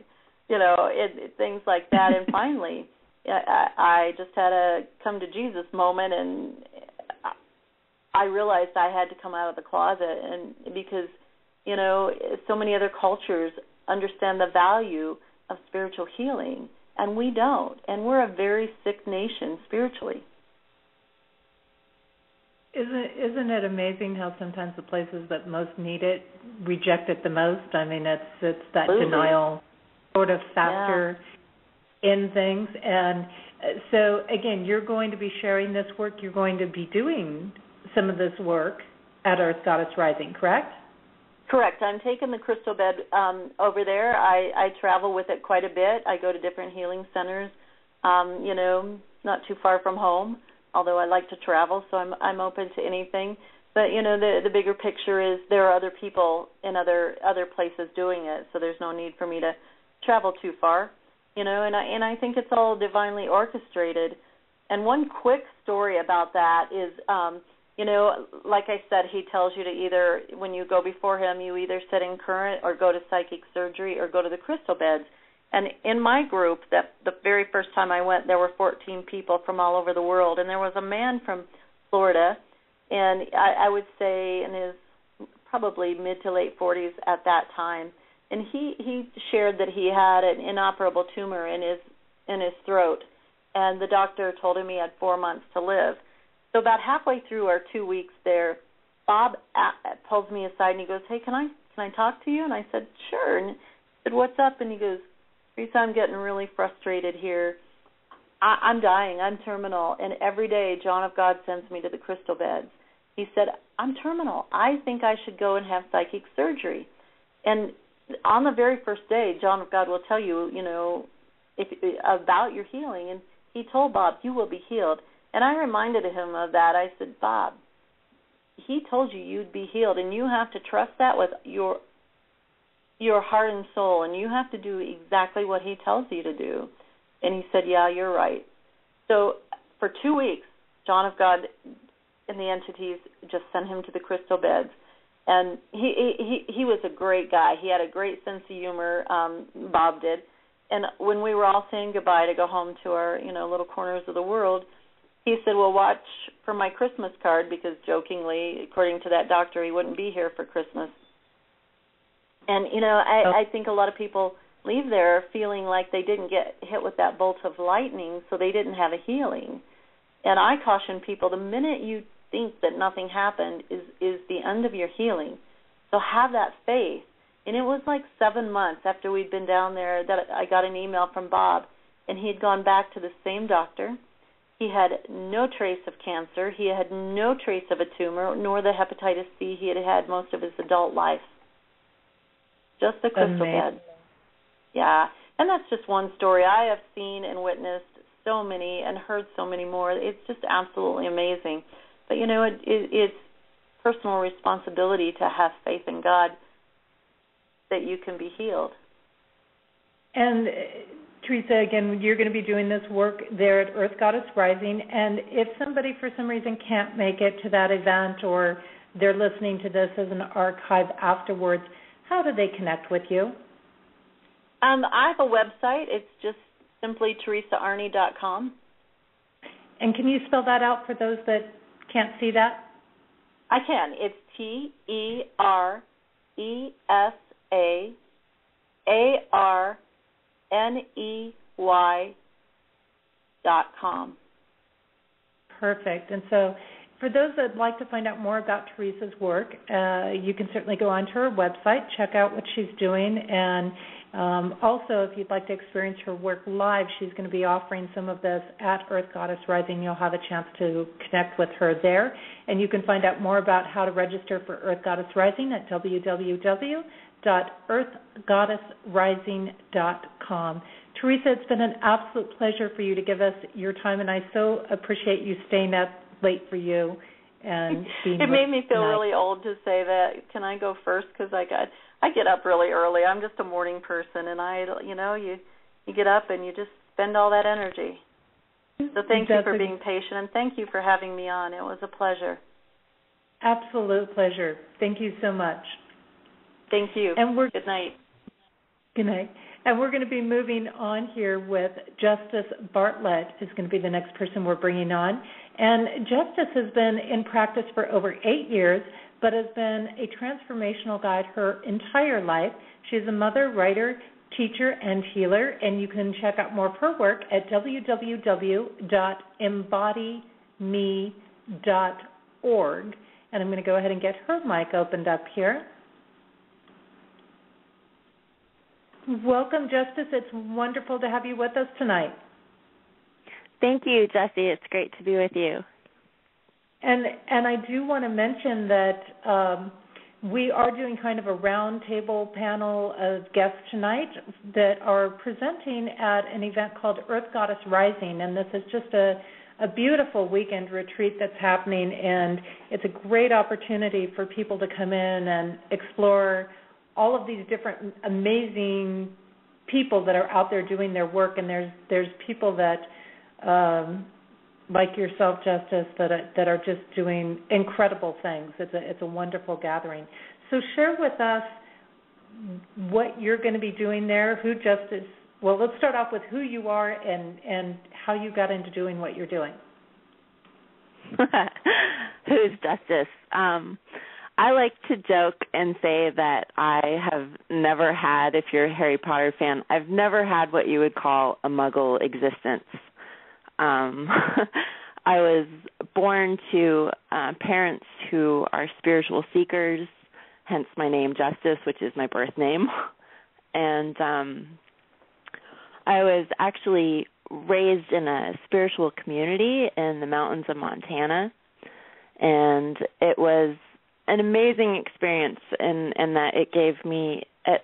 Things like that. And finally, I just had a come to Jesus moment, and I realized I had to come out of the closet, and because, so many other cultures understand the value of spiritual healing, and we don't. And we're a very sick nation spiritually. Isn't it amazing how sometimes the places that most need it reject it the most? I mean, it's that Absolutely. denial sort of factor in things. And so, again, you're going to be sharing this work. You're going to be doing some of this work at Earth Goddess Rising, correct? Correct. I'm taking the crystal bed over there. I travel with it quite a bit. I go to different healing centers, not too far from home, although I like to travel, so I'm open to anything. But, the bigger picture is there are other people in other places doing it, so there's no need for me to travel too far, and I think it's all divinely orchestrated. And one quick story about that is, like I said, he tells you to either, when you go before him, you either sit in current or go to psychic surgery or go to the crystal beds. And in my group, that the very first time I went, there were 14 people from all over the world, and there was a man from Florida, and I would say in his probably mid to late 40s at that time, and he shared that he had an inoperable tumor in his throat, and the doctor told him he had 4 months to live. So about halfway through our 2 weeks there, Bob pulls me aside and he goes, "Hey, can I talk to you?" And I said, "Sure." And he said, "What's up?" And he goes, "Teresa, I'm getting really frustrated here. I'm dying. I'm terminal. And every day, John of God sends me to the crystal beds." He said, "I'm terminal. I think I should go and have psychic surgery." And on the very first day, John of God will tell you, about your healing. And he told Bob, "You will be healed." And I reminded him of that. I said, "Bob, he told you you'd be healed, and you have to trust that with your heart and soul, and you have to do exactly what he tells you to do." And he said, "Yeah, you're right." So for 2 weeks, John of God and the entities just sent him to the crystal beds. And he was a great guy. He had a great sense of humor, Bob did. And when we were all saying goodbye to go home to our, little corners of the world, he said, "Well, watch for my Christmas card," because jokingly, according to that doctor, he wouldn't be here for Christmas. And, I think a lot of people leave there feeling like they didn't get hit with that bolt of lightning, so they didn't have a healing. And I caution people, the minute you think that nothing happened is the end of your healing. So have that faith. And it was like 7 months after we'd been down there that I got an email from Bob, and he had gone back to the same doctor. He had no trace of cancer. He had no trace of a tumor, nor the hepatitis C he had had most of his adult life. Just the crystal bed. Yeah, and that's just one story. I have seen and witnessed so many and heard so many more. It's just absolutely amazing. But, it's personal responsibility to have faith in God that you can be healed. And, Teresa, again, you're going to be doing this work there at Earth Goddess Rising. And if somebody for some reason can't make it to that event, or they're listening to this as an archive afterwards, how do they connect with you? I have a website. It's just simply teresaarney.com. And can you spell that out for those that can't see that? I can. It's TeresaArney.com. Perfect. And so for those that would like to find out more about Teresa's work, you can certainly go onto her website, check out what she's doing, and also if you'd like to experience her work live, she's going to be offering some of this at Earth Goddess Rising. You'll have a chance to connect with her there, and you can find out more about how to register for Earth Goddess Rising at www.earthgoddessrising.com. Teresa, it's been an absolute pleasure for you to give us your time, and I so appreciate you staying up late for you. And it made me feel really old to say that. Can I go first? Because I get up really early. I'm just a morning person, and you get up and you just spend all that energy. So thank you for being patient, and thank you for having me on. It was a pleasure. Absolute pleasure. Thank you so much. Thank you. And good night. Good night. And we're going to be moving on here with Justice Bartlett is going to be the next person we're bringing on. And Justice has been in practice for over 8 years, but has been a transformational guide her entire life. She's a mother, writer, teacher, and healer, and you can check out more of her work at www.embodymE.org. And I'm going to go ahead and get her mic opened up here. Welcome, Justice. It's wonderful to have you with us tonight. Thank you, Jessie. It's great to be with you. And I do want to mention that we are doing kind of a roundtable panel of guests tonight that are presenting at an event called Earth Goddess Rising, and this is just a beautiful weekend retreat that's happening, and it's a great opportunity for people to come in and explore all of these different amazing people that are out there doing their work, and there's people that like yourself, Justice, that are just doing incredible things. It's a wonderful gathering. So share with us what you're going to be doing there, who Justice. Well, let's start off with who you are and how you got into doing what you're doing. Who's Justice? I like to joke and say that I have never had, if you're a Harry Potter fan, I've never had what you would call a Muggle existence. I was born to parents who are spiritual seekers, hence my name Justice, which is my birth name. And I was actually raised in a spiritual community in the mountains of Montana, and it was an amazing experience in that it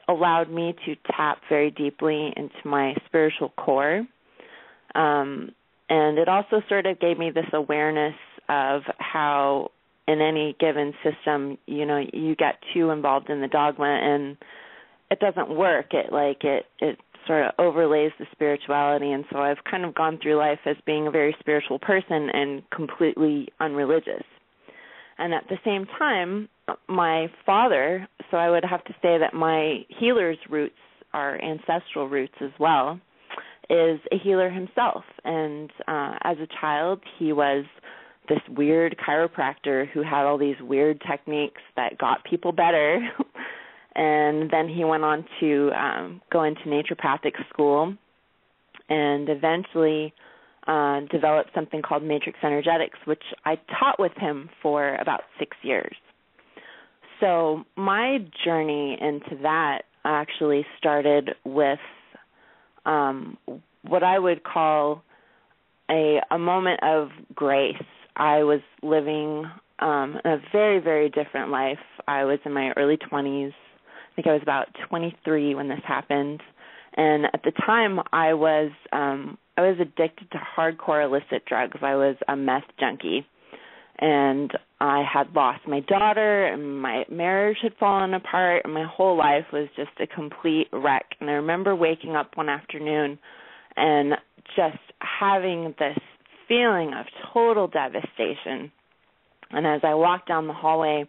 allowed me to tap very deeply into my spiritual core. And it also sort of gave me this awareness of how in any given system, you get too involved in the dogma and it doesn't work. It sort of overlays the spirituality. And so I've kind of gone through life as being a very spiritual person and completely unreligious. And at the same time, my father, so I would have to say that my healer's roots are ancestral roots as well, is a healer himself. And as a child, he was this weird chiropractor who had all these weird techniques that got people better. And then he went on to go into naturopathic school and eventually developed something called matrix energetics, which I taught with him for about 6 years. So my journey into that actually started with what I would call a moment of grace. I was living a very, very different life. I was in my early 20s. I think I was about 23 when this happened. And at the time, I was addicted to hardcore illicit drugs. I was a meth junkie. And I had lost my daughter, and my marriage had fallen apart, and my whole life was just a complete wreck. And I remember waking up one afternoon and just having this feeling of total devastation. And as I walked down the hallway,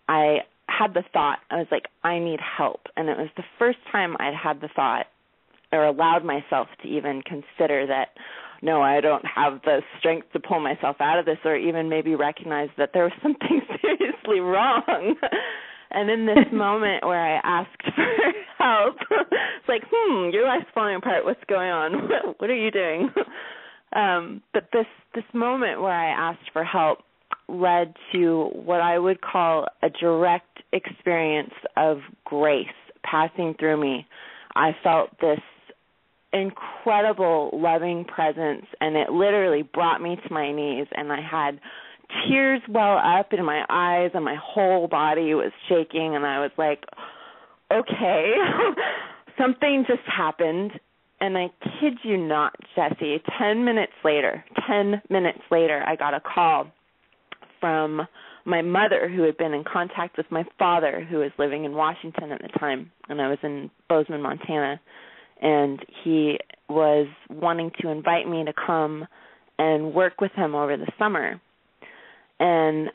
I had the thought, I was like, I need help. And it was the first time I'd had the thought or allowed myself to even consider that, no, I don't have the strength to pull myself out of this, or even maybe recognize that there was something seriously wrong. And in this moment where I asked for help, it's like, your life's falling apart. What's going on? What are you doing? But this moment where I asked for help led to what I would call a direct experience of grace passing through me. I felt this incredible loving presence, and it literally brought me to my knees, and I had tears well up in my eyes, and my whole body was shaking, and I was like, okay, something just happened. And I kid you not, Jessie, 10 minutes later, I got a call from my mother, who had been in contact with my father, who was living in Washington at the time, and I was in Bozeman, Montana. And he was wanting to invite me to come and work with him over the summer. And,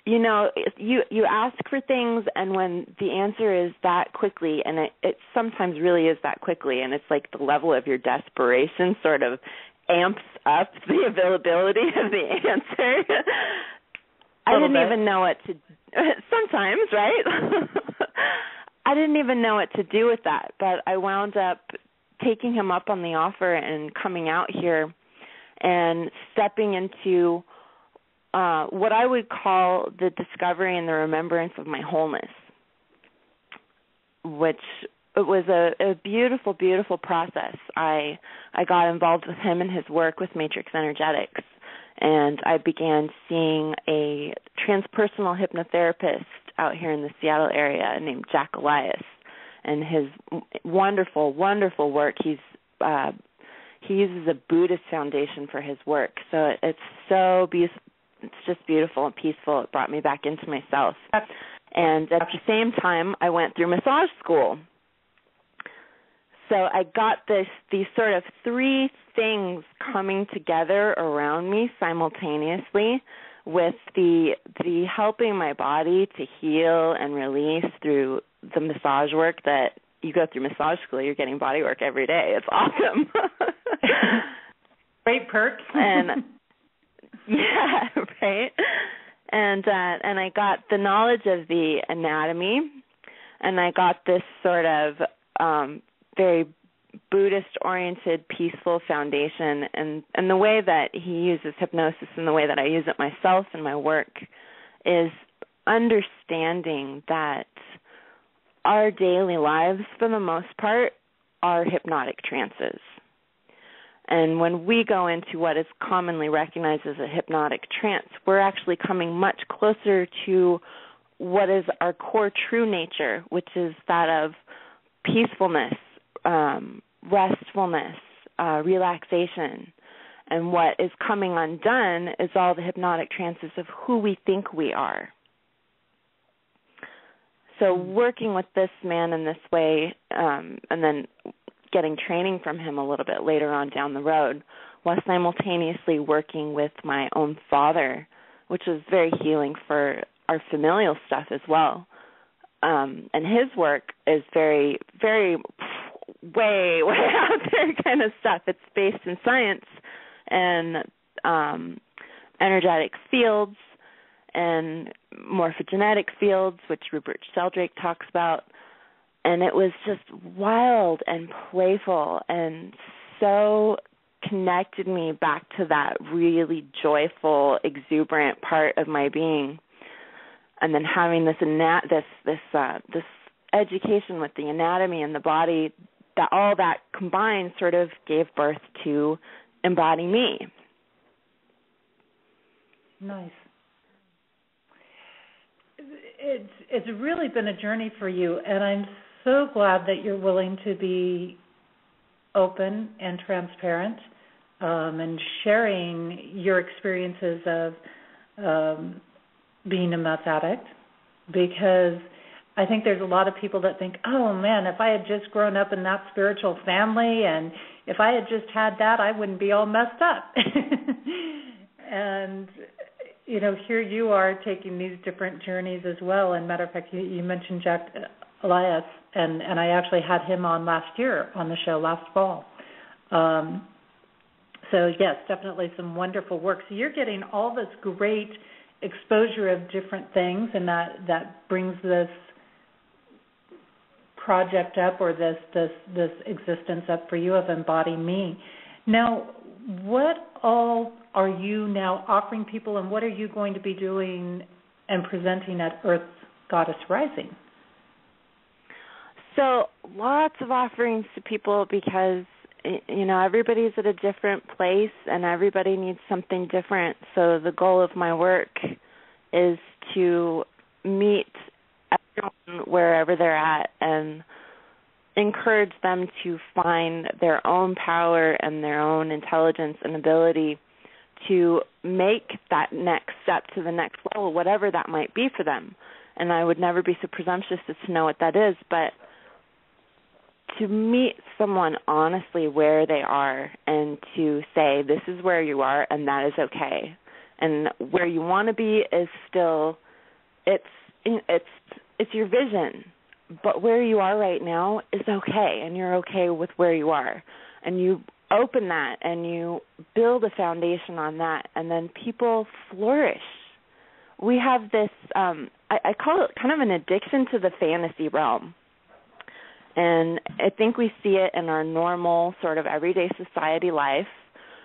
you ask for things, and when the answer is that quickly, and it sometimes really is that quickly, and it's like the level of your desperation sort of amps up the availability of the answer. I didn't even know what to sometimes, right? I didn't even know what to do with that, but I wound up taking him up on the offer and coming out here and stepping into what I would call the discovery and the remembrance of my wholeness, which it was a beautiful, beautiful process. I got involved with him and his work with Matrix Energetics, and I began seeing a transpersonal hypnotherapist out here in the Seattle area named Jack Elias, and his wonderful, wonderful work. He uses a Buddhist foundation for his work, so it's so beautiful. It's just beautiful and peaceful. It brought me back into myself. And at the same time, I went through massage school. So I got these sort of three things coming together around me simultaneously, with the helping my body to heal and release through the massage work that you go through massage school. You're getting body work every day. It's awesome. Great perks. And yeah, right. And I got the knowledge of the anatomy, and I got this sort of very Buddhist-oriented, peaceful foundation. And the way that he uses hypnosis and the way that I use it myself in my work is understanding that our daily lives, for the most part, are hypnotic trances. And when we go into what is commonly recognized as a hypnotic trance, we're actually coming much closer to what is our core true nature, which is that of peacefulness, restfulness, relaxation. And what is coming undone is all the hypnotic trances of who we think we are. So working with this man in this way, and then getting training from him a little bit later on down the road, while simultaneously working with my own father, which was very healing for our familial stuff as well. And his work is very, very way out there kind of stuff. It's based in science and energetic fields and morphogenetic fields, which Rupert Sheldrake talks about. And it was just wild and playful and so connected me back to that really joyful, exuberant part of my being. And then having this education with the anatomy and the body, that all that combined sort of gave birth to Embody Me. Nice. It's really been a journey for you, and I'm so glad that you're willing to be open and transparent and sharing your experiences of being a meth addict, because I think there's a lot of people that think, oh, man, if I had just grown up in that spiritual family and if I had just had that, I wouldn't be all messed up. And, you know, here you are taking these different journeys as well. And matter of fact, you mentioned Jack Elias, and I actually had him on last year on the show last fall. So, yes, definitely some wonderful work. So you're getting all this great exposure of different things, and that brings this project up, or this existence up for you of Embody Me. Now, what all are you now offering people, and what are you going to be doing and presenting at Earth Goddess Rising? So lots of offerings to people, because, you know, everybody's at a different place and everybody needs something different. So the goal of my work is to meet everyone wherever they're at and encourage them to find their own power and their own intelligence and ability to make that next step to the next level, whatever that might be for them. And I would never be so presumptuous as to know what that is, but to meet someone honestly where they are and to say, this is where you are and that is okay. And where you want to be is still, it's your vision. But where you are right now is okay, and you're okay with where you are. And you open that and you build a foundation on that, and then people flourish we have this, I call it kind of an addiction to the fantasy realm. And I think we see it in our normal sort of everyday society life,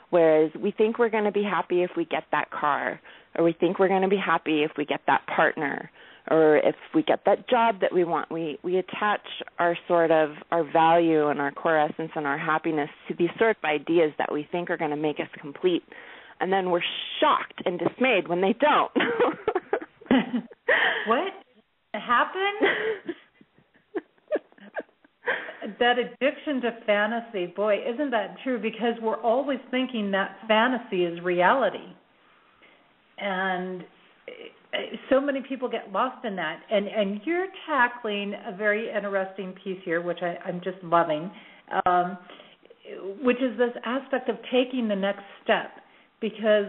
whereas we think we're going to be happy if we get that car, or we think we're going to be happy if we get that partner, or if we get that job that we want. We attach our sort of our value and our core essence and our happiness to these sort of ideas that we think are going to make us complete. And then we're shocked and dismayed when they don't. What happened? That addiction to fantasy, boy, isn't that true? Because we're always thinking that fantasy is reality. And so many people get lost in that. And you're tackling a very interesting piece here, which I'm just loving, which is this aspect of taking the next step. Because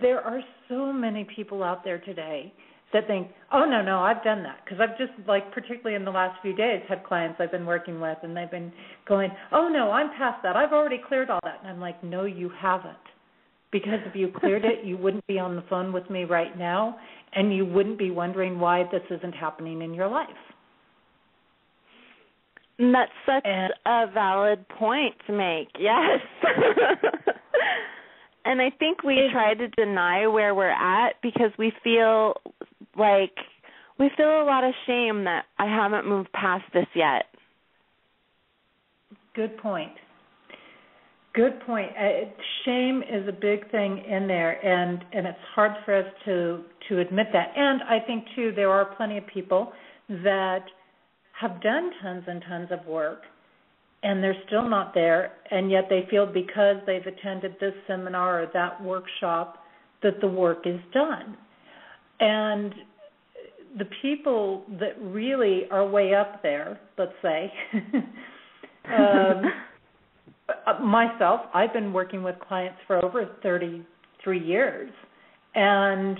there are so many people out there today that think, oh, no, I've done that. Because I've just, particularly in the last few days, had clients I've been working with, and they've been going, oh, no, I'm past that. I've already cleared all that. And I'm like, no, you haven't. Because if you cleared it, you wouldn't be on the phone with me right now, and you wouldn't be wondering why this isn't happening in your life. And that's such a valid point to make, yes. And I think we try to deny where we're at because we feel a lot of shame that I haven't moved past this yet. Good point. Good point. Shame is a big thing in there, and it's hard for us to admit that. And I think, too, there are plenty of people that have done tons and tons of work, and they're still not there, and yet they feel because they've attended this seminar or that workshop that the work is done. And the people that really are way up there, let's say, myself, I've been working with clients for over 33 years, and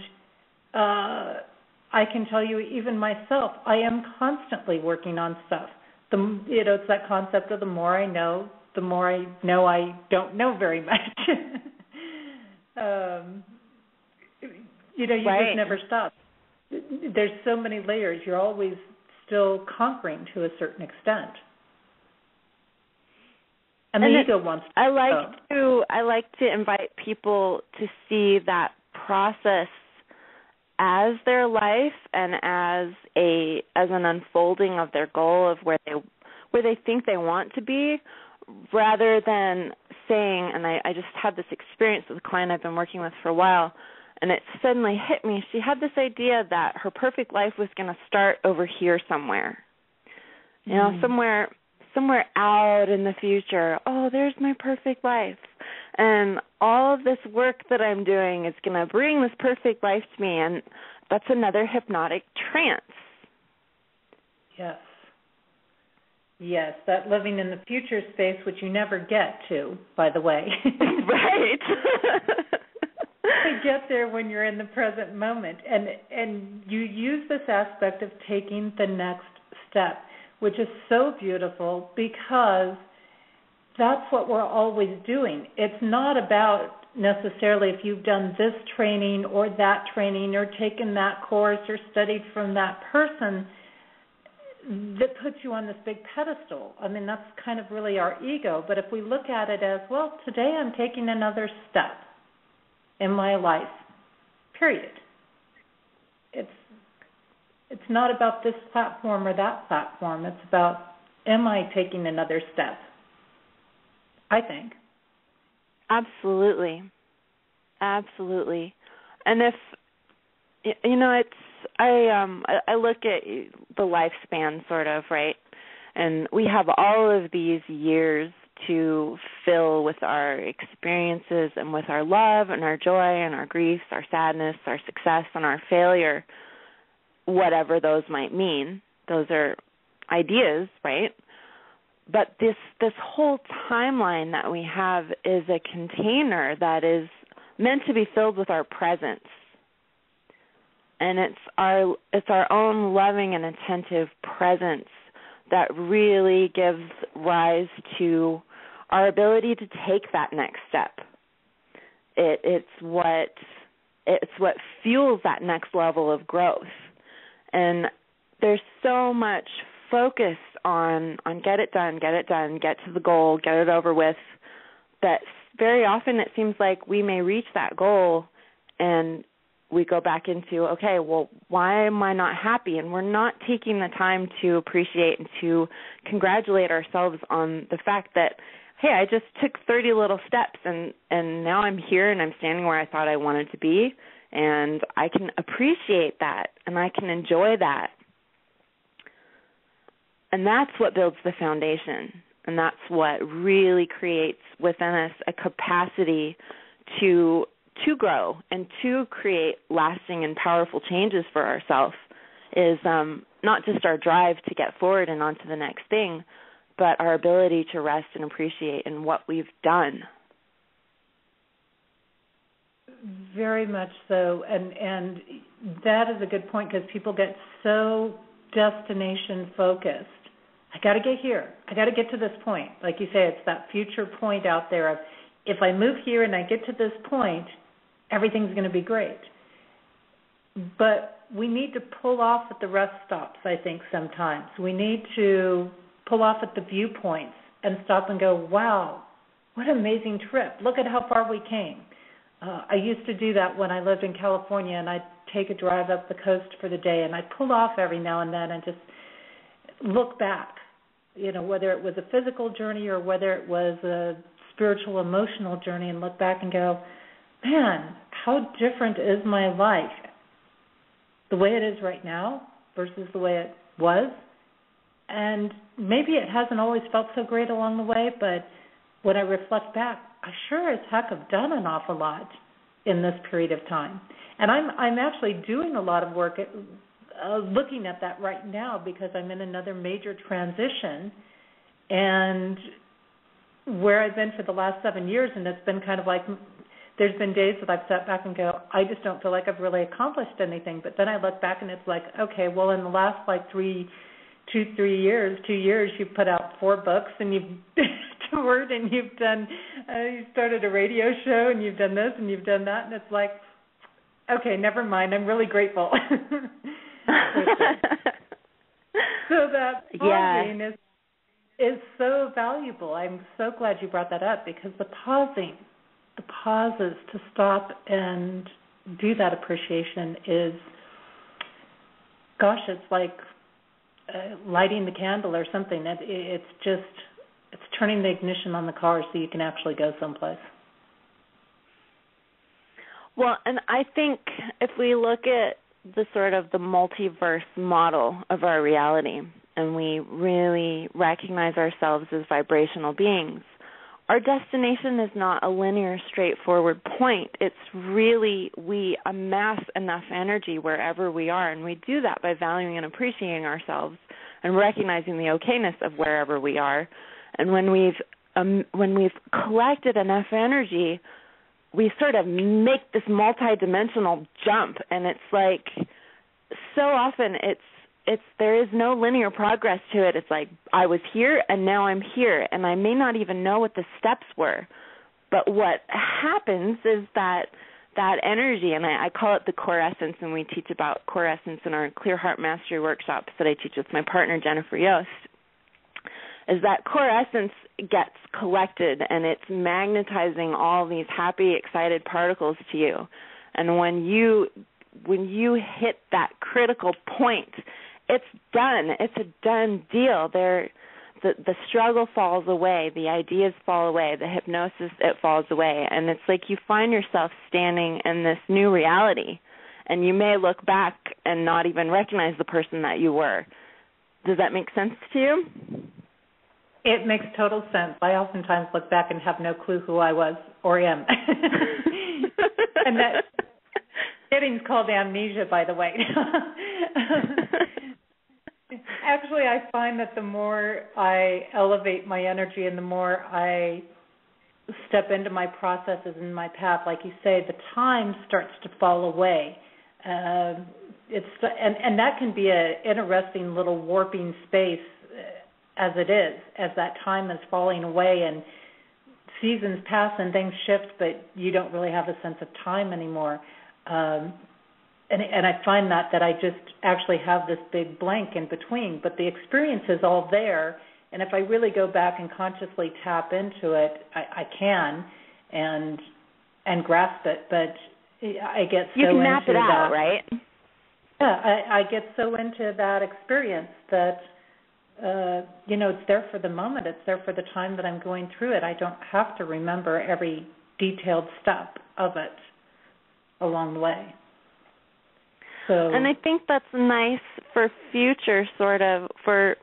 I can tell you, even myself, I am constantly working on stuff. It's that concept of the more I know, the more I know I don't know very much. You right. just never stop. There's so many layers. You're always still conquering to a certain extent. And the ego wants to. I like to invite people to see that process as their life and as an unfolding of their goal of where they think they want to be, rather than saying, and I just had this experience with a client I've been working with for a while, and it suddenly hit me. She had this idea that her perfect life was going to start over here somewhere. Somewhere out in the future. Oh, there's my perfect life. And all of this work that I'm doing is going to bring this perfect life to me, and that's another hypnotic trance. Yes, that living in the future space, which you never get to, by the way. Right. You get there when you're in the present moment. And you use this aspect of taking the next step, which is so beautiful because that's what we're always doing. It's not about necessarily if you've done this training or that training or taken that course or studied from that person that puts you on this big pedestal. I mean, that's kind of really our ego. But if we look at it as, well, today I'm taking another step in my life, period. It's not about this platform or that platform. It's about, am I taking another step? I think. Absolutely. And if it's I look at the lifespan sort of, right? And we have all of these years to fill with our experiences and with our love and our joy and our griefs, our sadness, our success and our failure, whatever those might mean. Those are ideas, right? But this whole timeline that we have is a container that is meant to be filled with our presence. And it's our own loving and attentive presence that really gives rise to our ability to take that next step. It's what it's what fuels that next level of growth. And there's so much focus on get it done, get to the goal, get it over with, that very often it seems like we may reach that goal and we go back into, okay, well, why am I not happy? And we're not taking the time to appreciate and to congratulate ourselves on the fact that, hey, I just took 30 little steps and now I'm here and I'm standing where I thought I wanted to be, and I can appreciate that and I can enjoy that. And that's what builds the foundation, and that's what really creates within us a capacity to grow and to create lasting and powerful changes for ourselves, is not just our drive to get forward and on to the next thing, but our ability to rest and appreciate in what we've done. Very much so, and that is a good point, because people get so destination focused. I got to get here. I got to get to this point. Like you say, it's that future point out there of, if I move here and I get to this point, everything's going to be great. But we need to pull off at the rest stops, I think, sometimes. We need to pull off at the viewpoints and stop and go, wow, what an amazing trip. Look at how far we came. I used to do that when I lived in California, and I'd take a drive up the coast for the day, and I'd pull off every now and then and just look back, whether it was a physical journey or whether it was a spiritual, emotional journey, and look back and go, man, how different is my life, the way it is right now versus the way it was. And maybe it hasn't always felt so great along the way, but when I reflect back, I sure as heck have done an awful lot in this period of time. And I'm actually doing a lot of work looking at that right now, because I'm in another major transition, and where I've been for the last 7 years, and it's been kind of like, there's been days that I've sat back and go, I just don't feel like I've really accomplished anything. But then I look back and it's like, okay, well, in the last 2 years, you've put out 4 books, and you've toured, and you've done, you started a radio show, and you've done this, and you've done that, and it's like, okay, never mind, I'm really grateful. So that pausing is so valuable. I'm so glad you brought that up, because the pauses to stop and do that appreciation is, gosh, it's like lighting the candle or something. It's turning the ignition on the car so you can actually go someplace. Well, and I think if we look at the sort of the multiverse model of our reality, and we really recognize ourselves as vibrational beings, our destination is not a linear, straightforward point. It's really, we amass enough energy wherever we are, and we do that by valuing and appreciating ourselves and recognizing the okayness of wherever we are. And when we've collected enough energy, we sort of make this multidimensional jump, and it's like, so often there is no linear progress to it. It's like, I was here and now I'm here, and I may not even know what the steps were. But what happens is that energy, and I call it the core essence, and we teach about core essence in our Clear Heart Mastery workshops that I teach with my partner, Jennifer Yost, is that core essence gets collected, and it's magnetizing all these happy, excited particles to you. And when you hit that critical point, it's done. It's a done deal. The struggle falls away. The ideas fall away. The hypnosis, it falls away. And it's like you find yourself standing in this new reality, and you may look back and not even recognize the person that you were. Does that make sense to you? It makes total sense. I oftentimes look back and have no clue who I was or am. And that getting's called amnesia, by the way. Actually, I find that the more I elevate my energy and the more I step into my processes and my path, like you say, the time starts to fall away. And that can be an interesting little warping space as it is, as that time is falling away and seasons pass and things shift, but you don't really have a sense of time anymore. And I find that I just actually have this big blank in between, but the experience is all there. And if I really go back and consciously tap into it, I can and grasp it. But I get so into that. You can map it out, right? Yeah, I get so into that experience that, it's there for the moment. It's there for the time that I'm going through it. I don't have to remember every detailed step of it along the way. So, and I think that's nice for future for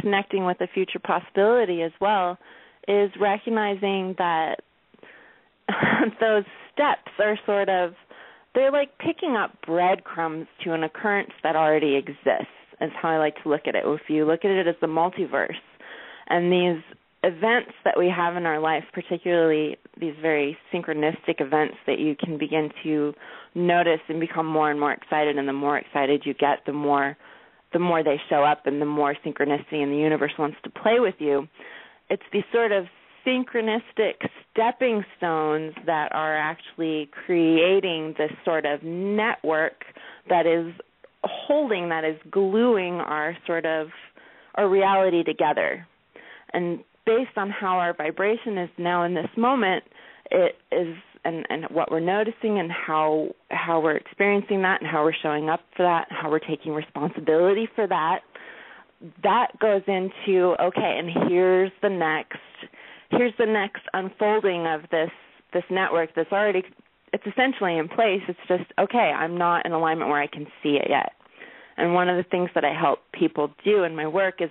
connecting with a future possibility as well, is recognizing that those steps are they're like picking up breadcrumbs to an occurrence that already exists, is how I like to look at it. If you look at it as the multiverse, and these events that we have in our life, particularly these very synchronistic events that you can begin to notice and become more and more excited, and the more excited you get, the more they show up and the more synchronicity in the universe wants to play with you. It's these sort of synchronistic stepping stones that are actually creating this sort of network that is gluing our reality together. And based on how our vibration is now in this moment, it is, and what we're noticing and how we're experiencing that and how we're showing up for that, how we're taking responsibility for that, that goes into, okay, and here's the next unfolding of this network that's already, it's essentially in place. It's just, okay, I'm not in alignment where I can see it yet. And one of the things that I help people do in my work is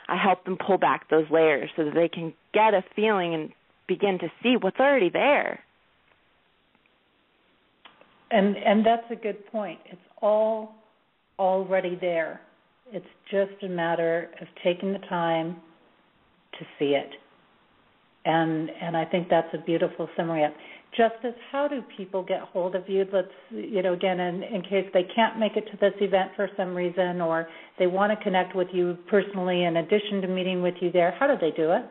I help them pull back those layers so that they can get a feeling and begin to see what's already there. And that's a good point. It's all already there. It's just a matter of taking the time to see it. And I think that's a beautiful summary. Justice, how do people get hold of you? Let's, again, in case they can't make it to this event for some reason, or they want to connect with you personally in addition to meeting with you there, how do they do it?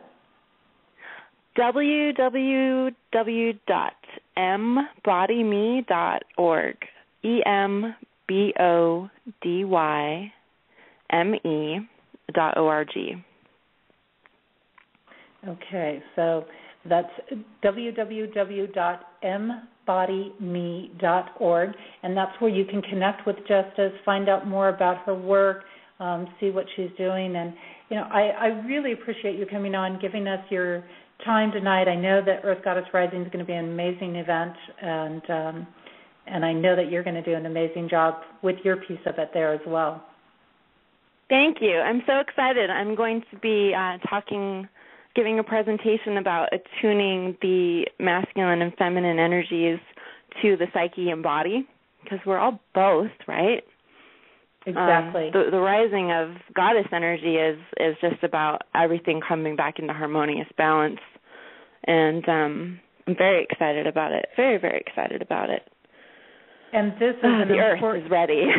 www.embodime.org. EMBODYME.org. Okay, so that's www.embodime.org, and that's where you can connect with Justice, find out more about her work, see what she's doing. And, I really appreciate you coming on, giving us your time tonight. I know that Earth Goddess Rising is going to be an amazing event, and I know that you're going to do an amazing job with your piece of it there as well. Thank you. I'm so excited. I'm going to be giving a presentation about attuning the masculine and feminine energies to the psyche and body, because we're all both, right? Exactly. The rising of goddess energy is just about everything coming back into harmonious balance, and I'm very excited about it. Very, very excited about it. And this is the Earth is ready.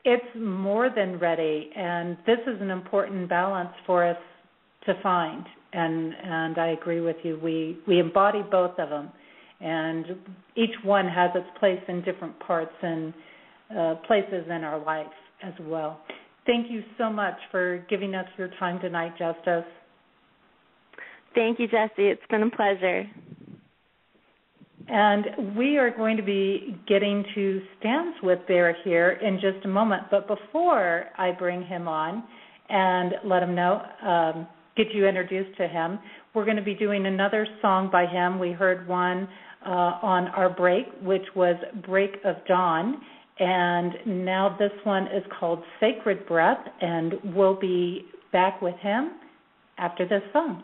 It's more than ready, and this is an important balance for us to find, and I agree with you. We embody both of them, and each one has its place in different parts and places in our life as well. Thank you so much for giving us your time tonight, Justice. Thank you, Jessie. It's been a pleasure. And we are going to be getting to Stan's with Bear here in just a moment, but before I bring him on and let him know, get you introduced to him, we're going to be doing another song by him. We heard one on our break, which was Break of Dawn, and now this one is called Sacred Breath, and we'll be back with him after this song.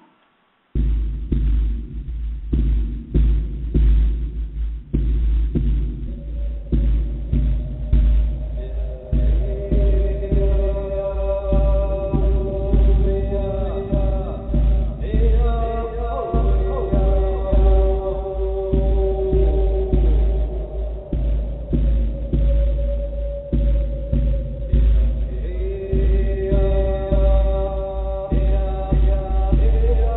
Yeah.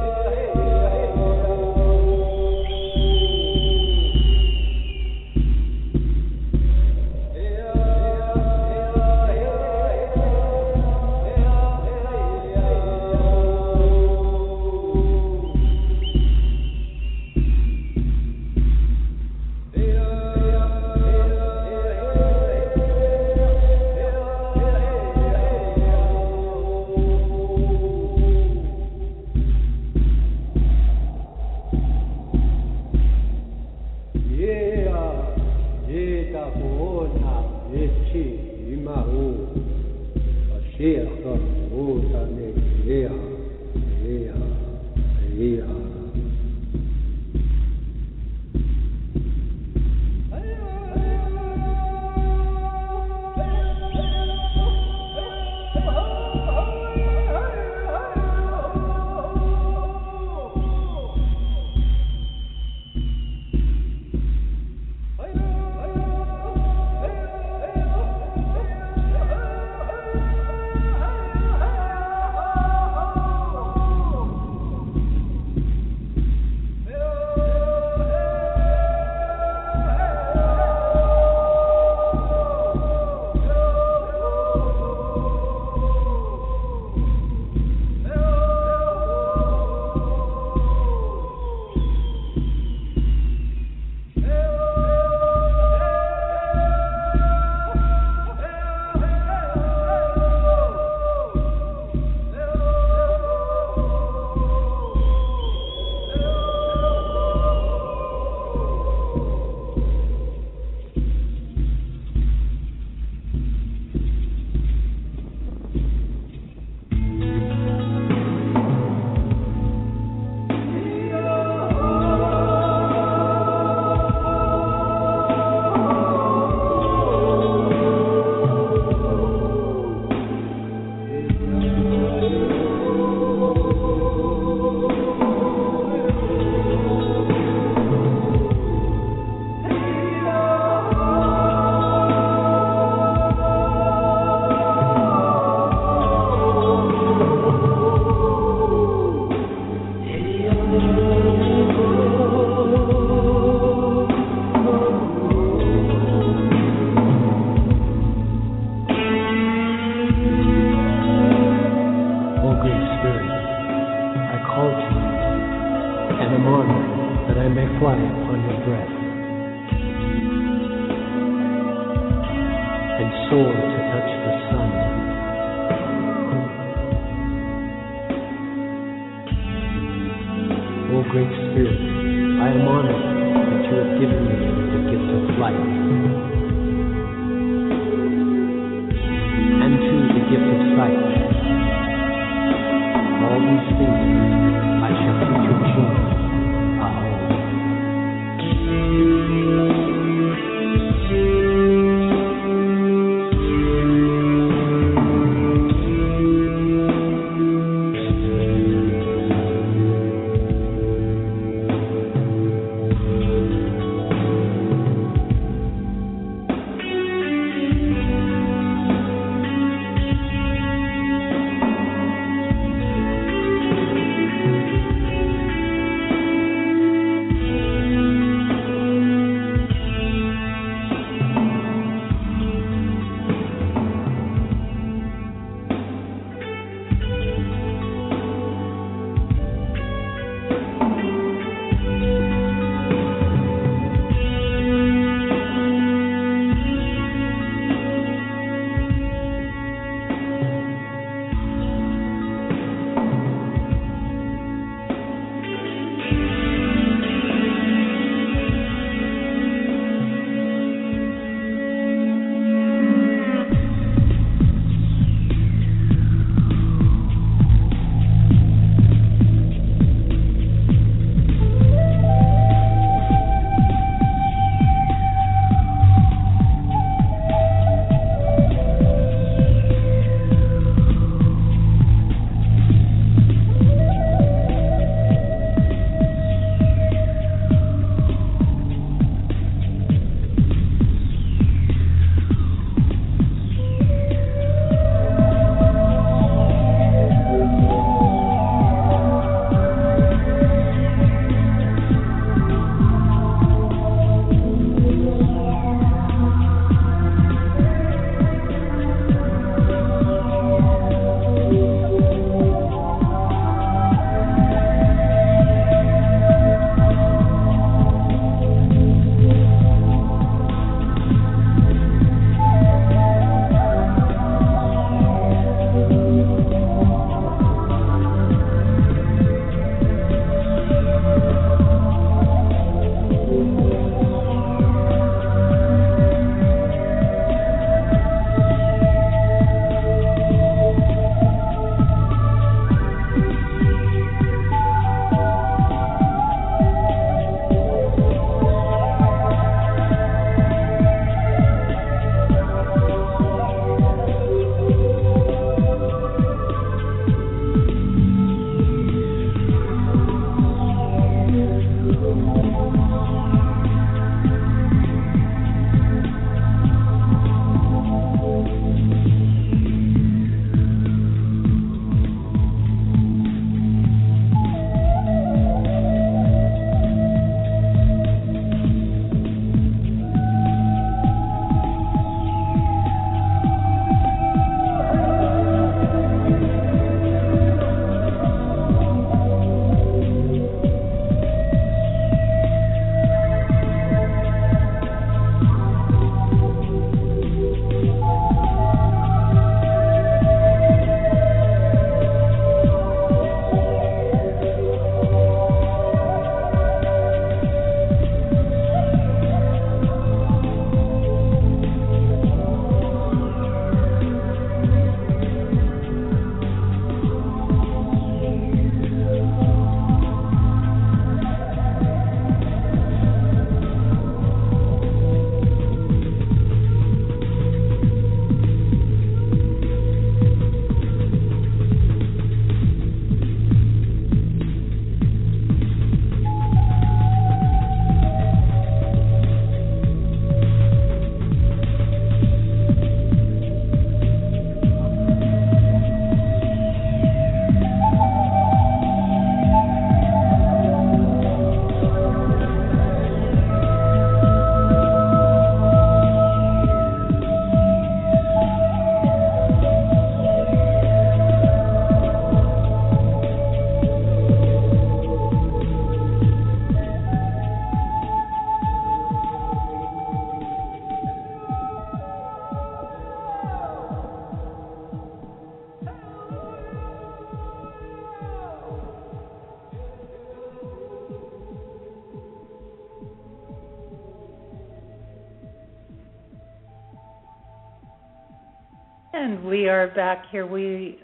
And we are back here.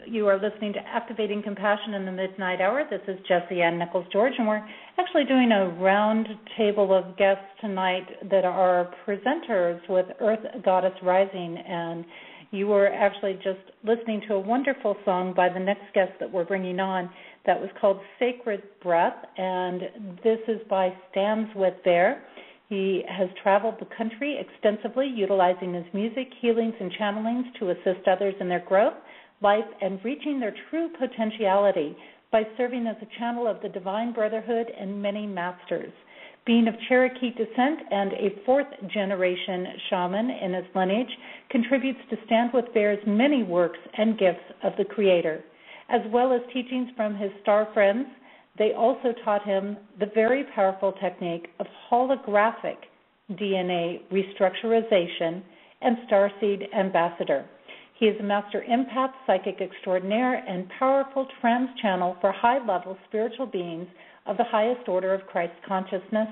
You are listening to Activating Compassion in the Midnight Hour. This is Jessie Ann Nichols George, and we're actually doing a round table of guests tonight that are presenters with Earth Goddess Rising. And you were actually just listening to a wonderful song by the next guest that we're bringing on that was called Sacred Breath, and this is by Stands With Bear. He has traveled the country extensively, utilizing his music, healings, and channelings to assist others in their growth, life, and reaching their true potentiality by serving as a channel of the Divine Brotherhood and many masters. Being of Cherokee descent and a fourth-generation shaman in his lineage contributes to Stand With Bear's many works and gifts of the Creator. As well as teachings from his star friends, they also taught him the very powerful technique of holographic DNA restructurization and starseed ambassador. He is a master empath, psychic extraordinaire, and powerful trans channel for high-level spiritual beings of the highest order of Christ consciousness,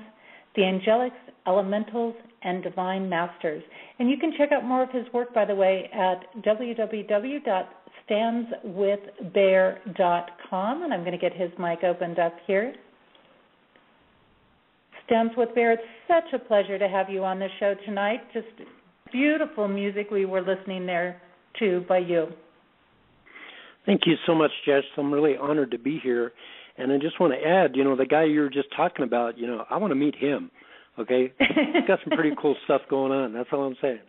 the angelics, elementals, and divine masters. And you can check out more of his work, by the way, at www.standswithbear.com, and I'm going to get his mic opened up here. Stands With Bear, it's such a pleasure to have you on the show tonight. Just beautiful music we were listening there to by you. Thank you so much, Jess. I'm really honored to be here. And I just want to add, the guy you were just talking about, I want to meet him, okay? He's got some pretty cool stuff going on. That's all I'm saying.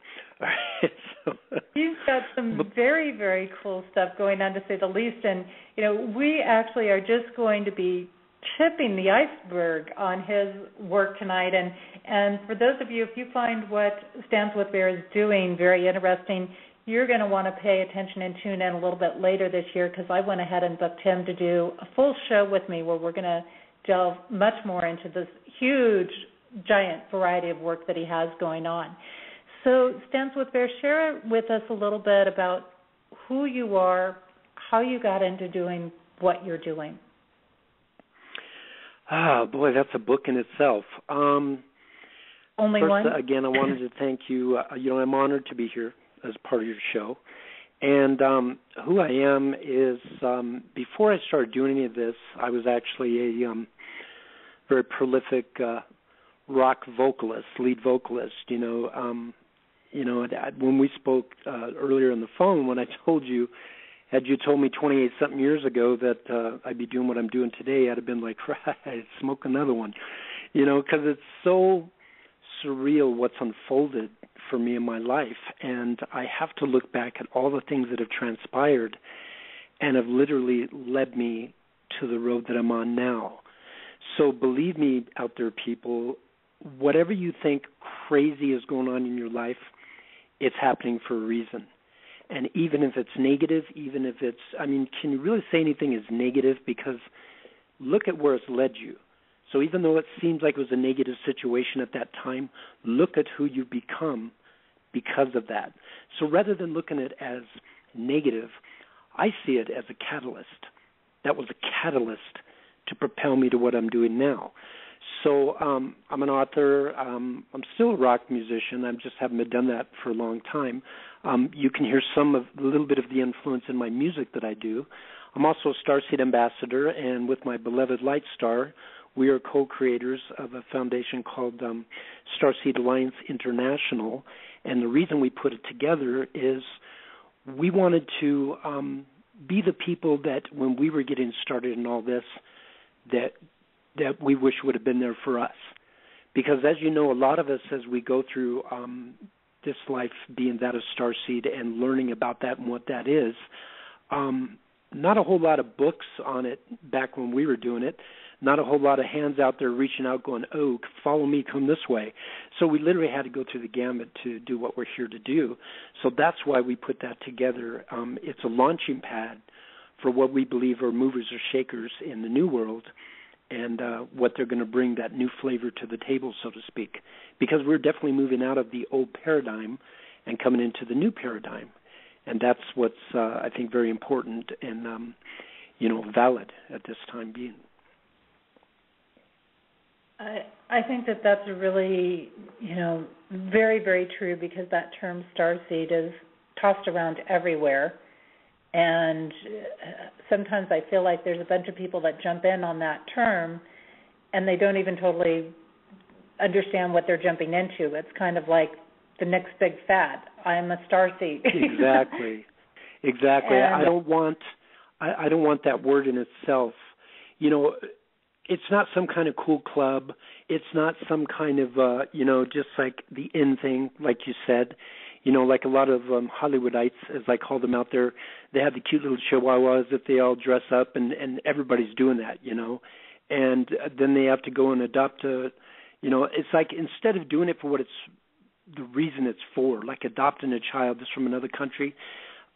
All right, so. You've got some very, very cool stuff going on, to say the least. And, we actually are just going to be tipping the iceberg on his work tonight. And for those of you, if you find what Stands With Bear is doing very interesting, you're going to want to pay attention and tune in a little bit later this year, because I went ahead and booked him to do a full show with me where we're going to delve much more into this huge, giant variety of work that he has going on. So, Stands With Bear, share with us a little bit about who you are, how you got into doing what you're doing. Boy, that's a book in itself. Only first, one? Again, I wanted to thank you. I'm honored to be here as part of your show. And who I am is, before I started doing any of this, I was actually a very prolific rock vocalist, lead vocalist. When we spoke earlier on the phone, when I told you, had you told me 28-something years ago that I'd be doing what I'm doing today, I'd have been like, right, smoke another one. Because it's so surreal what's unfolded for me in my life, and I have to look back at all the things that have transpired and have literally led me to the road that I'm on now. So believe me out there, people, whatever you think crazy is going on in your life, it's happening for a reason. And even if it's negative, even if it's, can you really say anything is negative? Because look at where it's led you. So even though it seems like it was a negative situation at that time, look at who you become because of that. So rather than looking at it as negative, I see it as a catalyst. That was a catalyst to propel me to what I'm doing now. So I'm an author. I'm still a rock musician. I just haven't done that for a long time. You can hear a little bit of the influence in my music that I do. I'm also a Starseed ambassador, and with my beloved Light Star, we are co-creators of a foundation called Starseed Alliance International, and the reason we put it together is we wanted to be the people that when we were getting started in all this, that we wish would have been there for us. Because as you know, a lot of us, as we go through this life being that of Starseed and learning about that and what that is, not a whole lot of books on it back when we were doing it. Not a whole lot of hands out there reaching out going, oh, follow me, come this way. So we literally had to go through the gamut to do what we're here to do. So that's why we put that together. It's a launching pad for what we believe are movers or shakers in the new world and what they're going to bring that new flavor to the table, so to speak. Because we're definitely moving out of the old paradigm and coming into the new paradigm. And that's what's, I think, very important and, valid at this time being. I think that's really, very, very true, because that term starseed is tossed around everywhere. And sometimes I feel like there's a bunch of people that jump in on that term, and they don't even totally understand what they're jumping into. It's kind of like the next big fad. I'm a starseed. Exactly. And I don't want that word in itself. You know, it's not some kind of cool club. It's not some kind of just like the in thing, like you said. You know, like a lot of Hollywoodites, as I call them out there, they have the cute little chihuahuas that they all dress up, and everybody's doing that, you know. And then they have to go and adopt it's like instead of doing it for what it's the reason it's for, like adopting a child that's from another country,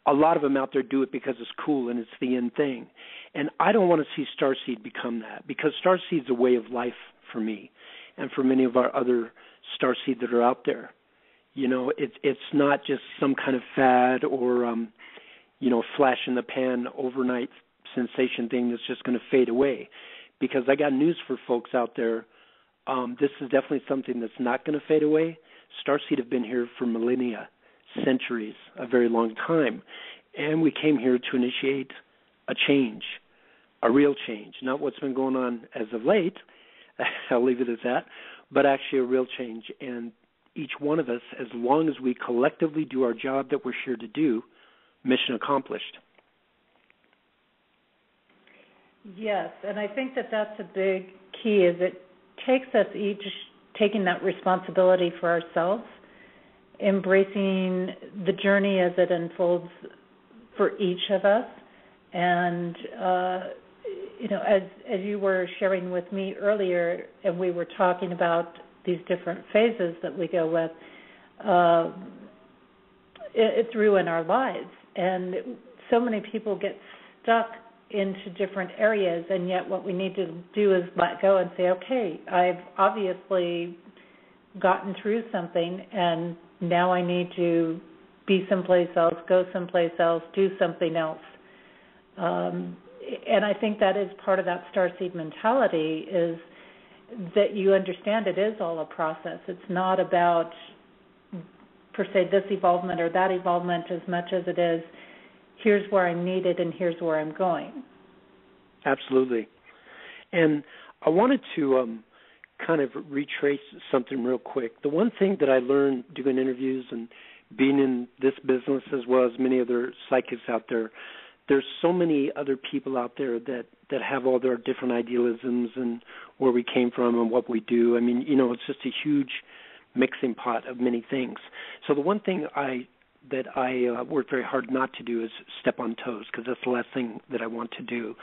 a lot of them out there do it because it's cool and it's the in thing. And I don't want to see Starseed become that, because Starseed's a way of life for me and for many of our other Starseed that are out there. You know, it's not just some kind of fad or, flash in the pan overnight sensation thing that's just going to fade away. Because I got news for folks out there. This is definitely something that's not going to fade away. Starseed have been here for millennia, centuries, a very long time. And we came here to initiate a change, a real change, not what's been going on as of late. I'll leave it at that, but actually a real change. And each one of us, as long as we collectively do our job that we're here to do, mission accomplished. Yes, and I think that that's a big key, is it takes us each taking that responsibility for ourselves, embracing the journey as it unfolds for each of us. And, as you were sharing with me earlier, and we were talking about these different phases that we go with, through in our lives. And so many people get stuck into different areas, and yet what we need to do is let go and say, okay, I've obviously gotten through something, and now I need to be someplace else, go someplace else, do something else. And I think that is part of that starseed mentality, is that you understand it is all a process. It's not about, per se, this evolvement or that evolvement, as much as it is, here's where I'm needed and here's where I'm going. Absolutely. And I wanted to kind of retrace something real quick. The one thing that I learned doing interviews and being in this business, as well as many other psychics out there, there's so many other people out there that have all their different idealisms and where we came from and what we do. I mean, it's just a huge mixing pot of many things. So the one thing I work very hard not to do is step on toes, because that's the last thing that I want to do.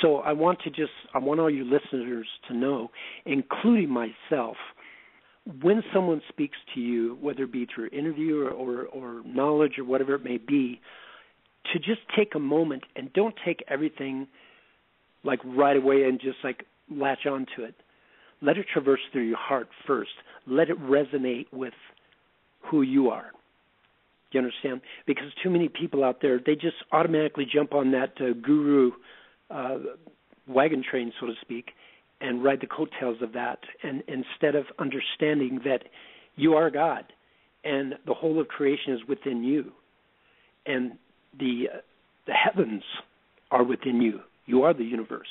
So I want all you listeners to know, including myself, when someone speaks to you, whether it be through interview or knowledge or whatever it may be, to just take a moment and don't take everything like right away and just like latch onto it. Let it traverse through your heart first. Let it resonate with who you are. Do you understand? Because too many people out there, they just automatically jump on that guru wagon train, so to speak, and ride the coattails of that, and instead of understanding that you are God and the whole of creation is within you, and the heavens are within you. You are the universe.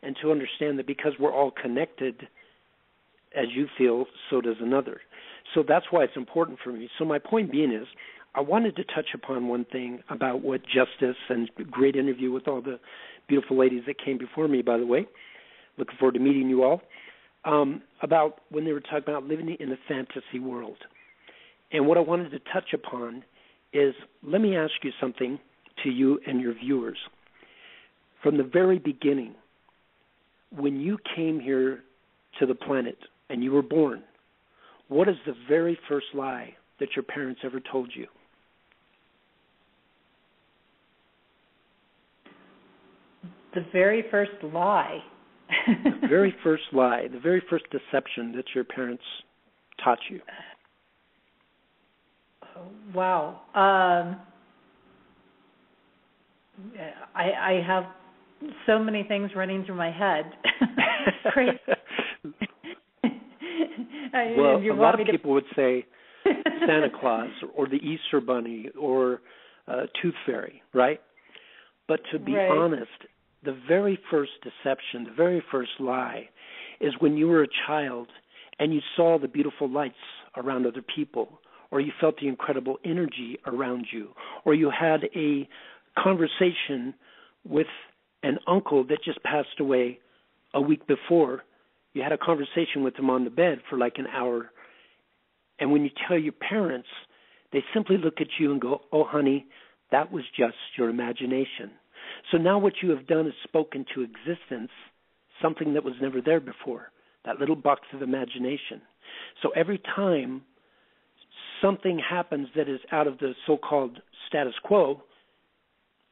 And to understand that because we're all connected, as you feel, so does another. So that's why it's important for me. So my point being is, I wanted to touch upon one thing about what Justice, and great interview with all the beautiful ladies that came before me, by the way. Looking forward to meeting you all. About when they were talking about living in a fantasy world. And what I wanted to touch upon is, let me ask you something to you and your viewers. From the very beginning, when you came here to the planet and you were born, what is the very first lie that your parents ever told you? The very first lie. The very first lie, the very first deception that your parents taught you. Wow. I have so many things running through my head. Crazy. Well, a lot of people would say Santa Claus or the Easter Bunny or tooth fairy, right? But to be honest, the very first deception, the very first lie is when you were a child and you saw the beautiful lights around other people, or you felt the incredible energy around you, or you had a conversation with an uncle that just passed away a week before. You had a conversation with him on the bed for like an hour, and when you tell your parents, they simply look at you and go, "Oh, honey, that was just your imagination." So now what you have done is spoken to existence something that was never there before, that little box of imagination. So every time something happens that is out of the so-called status quo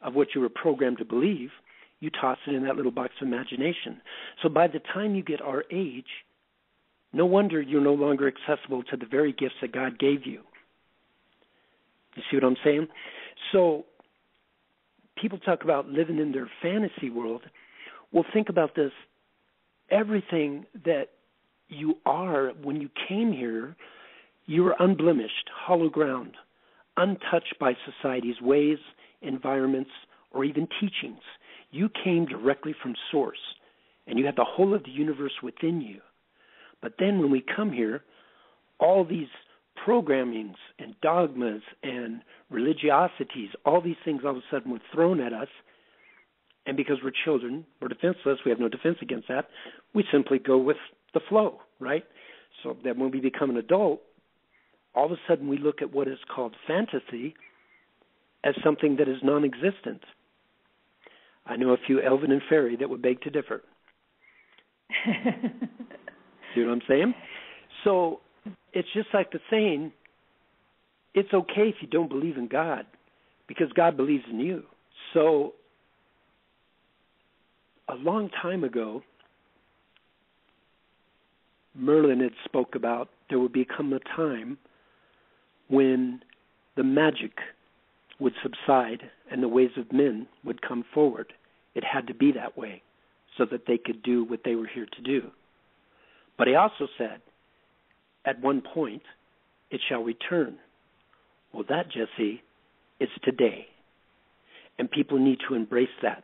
of what you were programmed to believe, you toss it in that little box of imagination. So by the time you get our age, no wonder you're no longer accessible to the very gifts that God gave you. You see what I'm saying? So people talk about living in their fantasy world. Well, think about this. Everything that you are when you came here, you were unblemished, hollow ground, untouched by society's ways, environments, or even teachings. You came directly from source, and you had the whole of the universe within you. But then when we come here, all these programmings and dogmas and religiosities, all these things all of a sudden were thrown at us. And because we're children, we're defenseless, we have no defense against that, we simply go with the flow, right? So that when we become an adult, all of a sudden we look at what is called fantasy as something that is non-existent. I know a few elven and fairy that would beg to differ. See what I'm saying? So it's just like the saying, it's okay if you don't believe in God, because God believes in you. So a long time ago, Merlin had spoke about there would become a time when the magic would subside and the ways of men would come forward. It had to be that way so that they could do what they were here to do. But he also said, at one point, it shall return. Well, that, Jesse, is today. And people need to embrace that.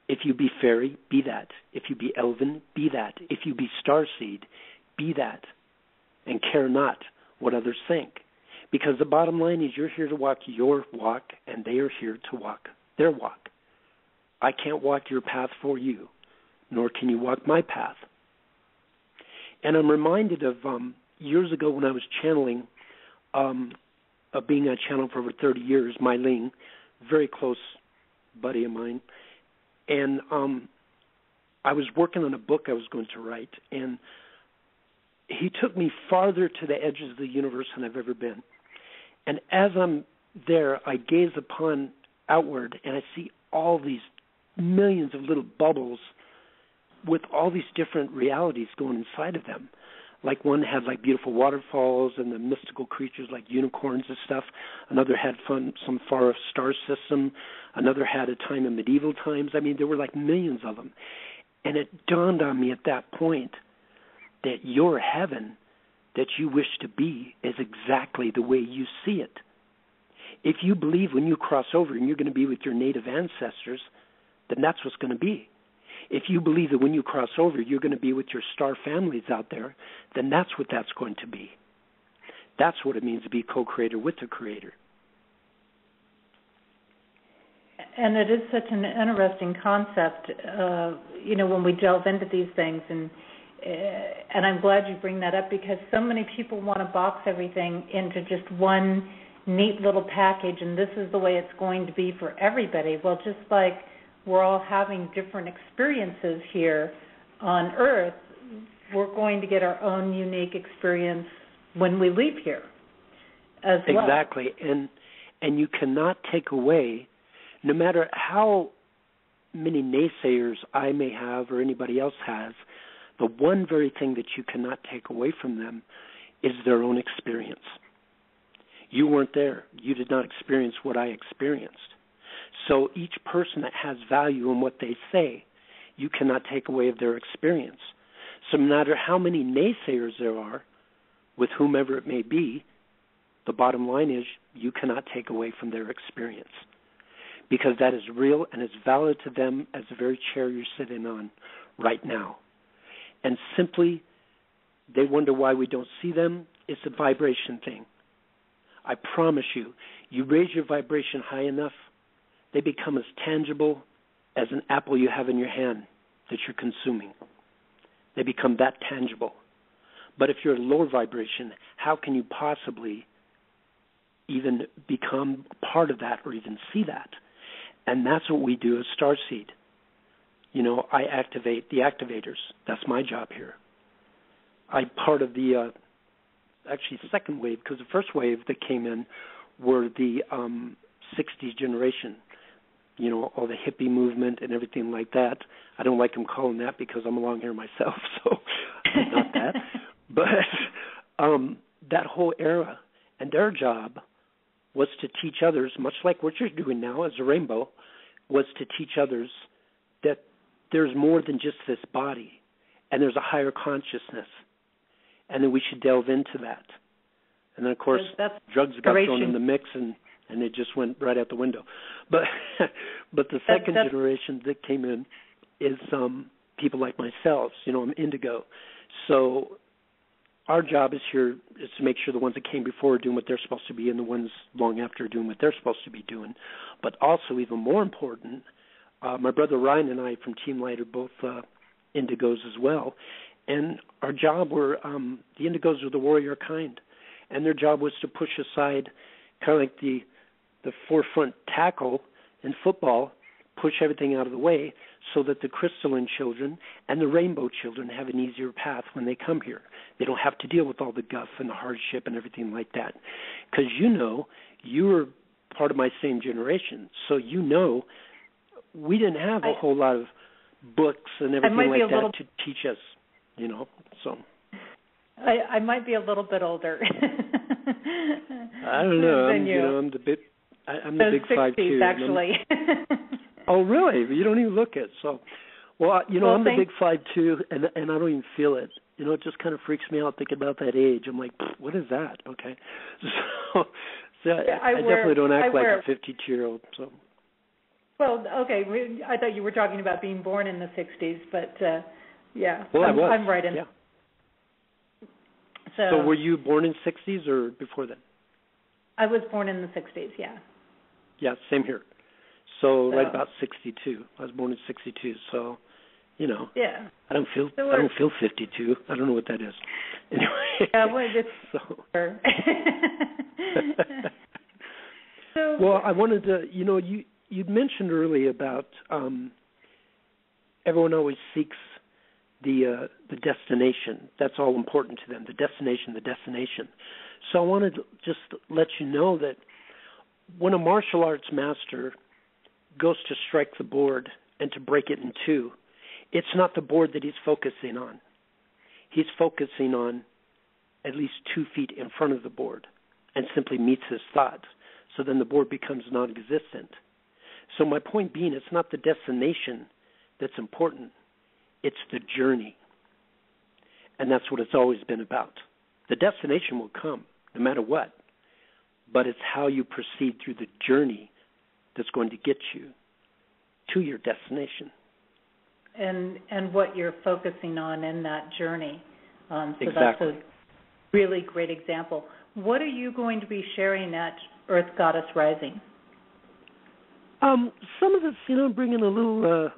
If you be fairy, be that. If you be elven, be that. If you be starseed, be that. And care not what others think. Because the bottom line is you're here to walk your walk, and they are here to walk their walk. I can't walk your path for you, nor can you walk my path. And I'm reminded of years ago when I was channeling, of being a channel for over 30 years, Mylene, very close buddy of mine. And I was working on a book I was going to write, and he took me farther to the edges of the universe than I've ever been. And as I'm there, I gaze upon outward, and I see all these millions of little bubbles with all these different realities going inside of them. Like one had like beautiful waterfalls and the mystical creatures like unicorns and stuff. Another had some far star system. Another had a time in medieval times. I mean, there were like millions of them. And it dawned on me at that point that your heaven that you wish to be is exactly the way you see it. If you believe when you cross over and you're going to be with your native ancestors, then that's what's going to be. If you believe that when you cross over you're going to be with your star families out there, then that's what that's going to be. That's what it means to be co-creator with the Creator. And it is such an interesting concept, when we delve into these things. And I'm glad you bring that up, because so many people want to box everything into just one neat little package, and this is the way it's going to be for everybody. Well, just like we're all having different experiences here on Earth, we're going to get our own unique experience when we leave here as well. Exactly. And you cannot take away, no matter how many naysayers I may have or anybody else has, the one very thing that you cannot take away from them is their own experience. You weren't there. You did not experience what I experienced. So each person that has value in what they say, you cannot take away of their experience. So no matter how many naysayers there are, with whomever it may be, the bottom line is you cannot take away from their experience, because that is real and is valid to them as the very chair you're sitting on right now. And simply, they wonder why we don't see them. It's a vibration thing. I promise you, you raise your vibration high enough, they become as tangible as an apple you have in your hand that you're consuming. They become that tangible. But if you're at a lower vibration, how can you possibly even become part of that or even see that? And that's what we do as Starseed. You know, I activate the activators. That's my job here. I'm part of the, actually second wave, because the first wave that came in were the 60s generation. You know, all the hippie movement and everything like that. I don't like them calling that because I'm along here myself, so not that. But that whole era, and their job was to teach others, much like what you're doing now as a rainbow, was to teach others that there's more than just this body, and there's a higher consciousness, and that we should delve into that. And then, of course, drugs got thrown in the mix, and it just went right out the window. But the second generation that came in is people like myself. You know, I'm indigo. So our job is here is to make sure the ones that came before are doing what they're supposed to be, and the ones long after are doing what they're supposed to be doing. But also, even more important, my brother Ryan and I from Team Light are both indigos as well. And our job were, the indigos were the warrior kind. And their job was to push aside kind of like the forefront tackle in football, push everything out of the way so that the crystalline children and the rainbow children have an easier path when they come here. They don't have to deal with all the guff and the hardship and everything like that. Because you know, you were part of my same generation, so you know we didn't have a whole lot of books and everything like that to teach us, you know, so. I might be a little bit older. I don't know. I'm the big 5'2". Actually. Oh, really? You don't even look it. So, well, you know, I'm the big 5'2", and I don't even feel it. You know, it just kind of freaks me out thinking about that age. I'm like, what is that? Okay. So I definitely don't act like a 52-year-old. So. Well, okay. I thought you were talking about being born in the 60s, but yeah. Well, I was. I'm right in. Yeah. So were you born in the 60s or before then? I was born in the 60s, yeah. Yeah, same here. So right about 62. I was born in 62, so, you know. Yeah. I don't feel 52. I don't know what that is. Anyway. Yeah, well, it's so. Well, I wanted to, you know, you'd mentioned earlier about everyone always seeks the destination. That's all important to them, the destination. So I wanted to just let you know that when a martial arts master goes to strike the board and to break it in two, it's not the board that he's focusing on. He's focusing on at least 2 feet in front of the board and simply meets his thoughts. So then the board becomes non-existent. So my point being, it's not the destination that's important. It's the journey. And that's what it's always been about. The destination will come no matter what, but it's how you proceed through the journey that's going to get you to your destination. And what you're focusing on in that journey. So exactly. That's a really great example. What are you going to be sharing at Earth Goddess Rising? Some of it's, you know, bringing a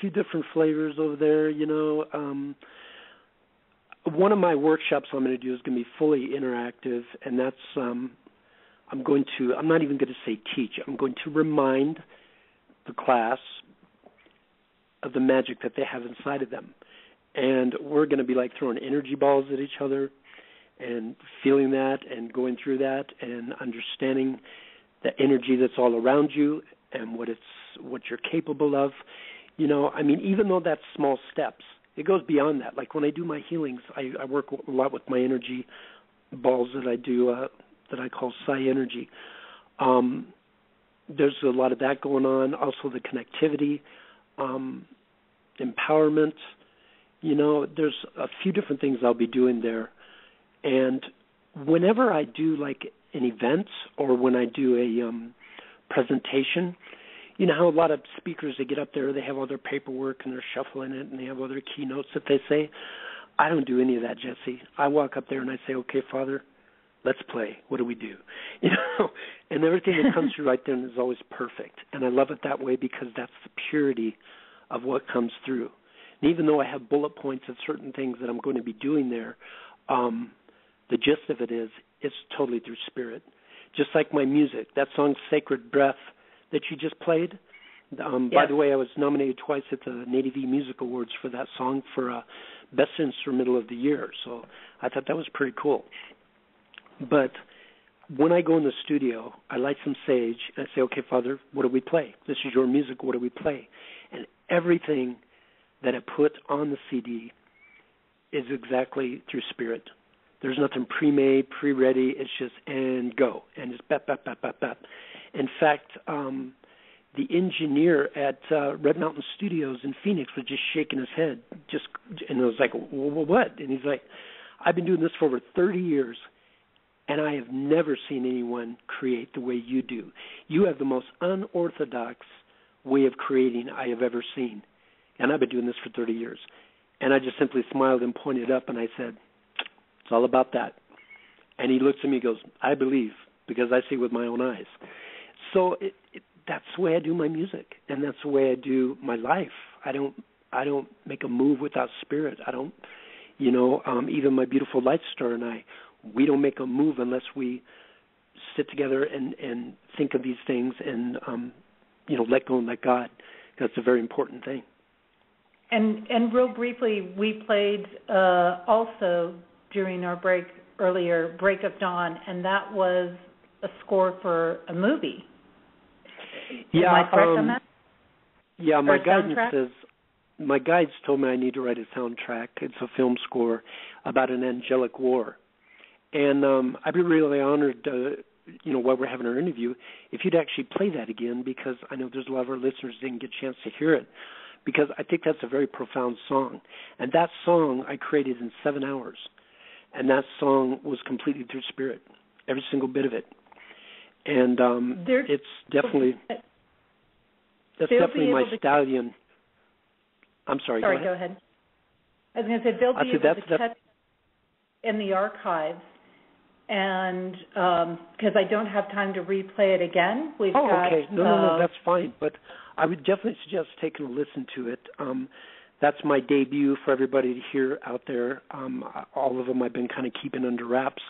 few different flavors over there, you know. One of my workshops I'm going to do is going to be fully interactive, and that's I'm not even going to say teach. I'm going to remind the class of the magic that they have inside of them. And we're going to be like throwing energy balls at each other and feeling that and going through that and understanding the energy that's all around you and what you're capable of. You know, I mean, even though that's small steps, it goes beyond that. Like when I do my healings, I work a lot with my energy balls that I do that I call Psi Energy. There's a lot of that going on. Also the connectivity, empowerment. You know, there's a few different things I'll be doing there. And whenever I do like an event or when I do a presentation. You know how a lot of speakers, they get up there, they have all their paperwork and they're shuffling it and they have all their keynotes that they say. I don't do any of that, Jesse. I walk up there and I say, okay, Father, let's play. What do we do? You know, and everything that comes through right then is always perfect. And I love it that way because that's the purity of what comes through. And even though I have bullet points of certain things that I'm going to be doing there, the gist of it is it's totally through spirit. Just like my music, that song Sacred Breath that you just played. By the way, I was nominated twice at the Native E Music Awards for that song for Best Instrumental of the Year. So I thought that was pretty cool. But when I go in the studio, I light some sage and I say, okay, Father, what do we play? This is your music. What do we play? And everything that I put on the CD is exactly through spirit. There's nothing pre-made, pre-ready. It's just and go. And it's bap, bap, bap, bap, bap. In fact, the engineer at Red Mountain Studios in Phoenix was just shaking his head. And I was like, well, what? And he's like, I've been doing this for over 30 years, and I have never seen anyone create the way you do. You have the most unorthodox way of creating I have ever seen. And I've been doing this for 30 years. And I just simply smiled and pointed up, and I said, it's all about that. And he looks at me and goes, I believe, because I see with my own eyes. So that's the way I do my music, and that's the way I do my life. I don't make a move without spirit. I don't, even my beautiful light star and we don't make a move unless we sit together and think of these things and, let go and let God. That's a very important thing. And real briefly, we played also during our break of Dawn, and that was a score for a movie. Yeah, am I correct on that? Yeah, my guides told me I need to write a soundtrack. It's a film score about an angelic war. And I'd be really honored, while we're having our interview, if you'd actually play that again, because I know there's a lot of our listeners who didn't get a chance to hear it, because I think that's a very profound song. And that song I created in 7 hours. And that song was completely through spirit, every single bit of it. And it's definitely my stallion. I'm sorry. Sorry, go ahead. I was going to say they'll be able to catch in the archives, and because I don't have time to replay it again, we've got. Okay. No, that's fine. But I would definitely suggest taking a listen to it. That's my debut for everybody to hear out there. All of them I've been kind of keeping under wraps.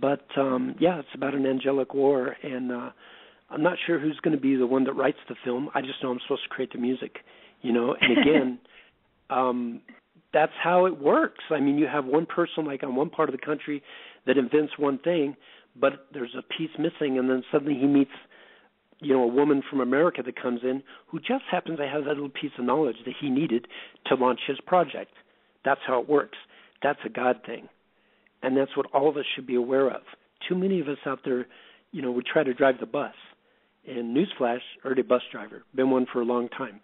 But, it's about an angelic war, and I'm not sure who's going to be the one that writes the film. I just know I'm supposed to create the music, And again, that's how it works. I mean, you have one person, like on one part of the country, that invents one thing, but there's a piece missing, and then suddenly he meets, a woman from America that comes in who just happens to have that little piece of knowledge that he needed to launch his project. That's how it works. That's a God thing. And that's what all of us should be aware of. Too many of us out there, we try to drive the bus. And newsflash, already a bus driver, been one for a long time.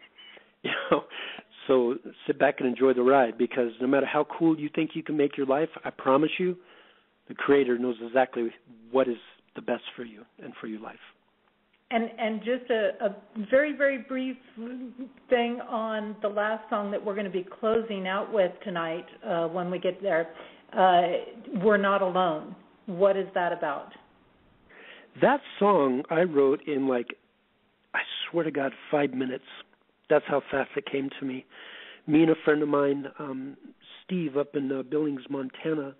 So sit back and enjoy the ride, because no matter how cool you think you can make your life, I promise you, the Creator knows exactly what is the best for you and for your life. And just a very, very brief thing on the last song that we're going to be closing out with tonight when we get there. We're Not Alone. What is that about? That song I wrote in I swear to God, 5 minutes. That's how fast it came to me. Me and a friend of mine, Steve, up in Billings, Montana,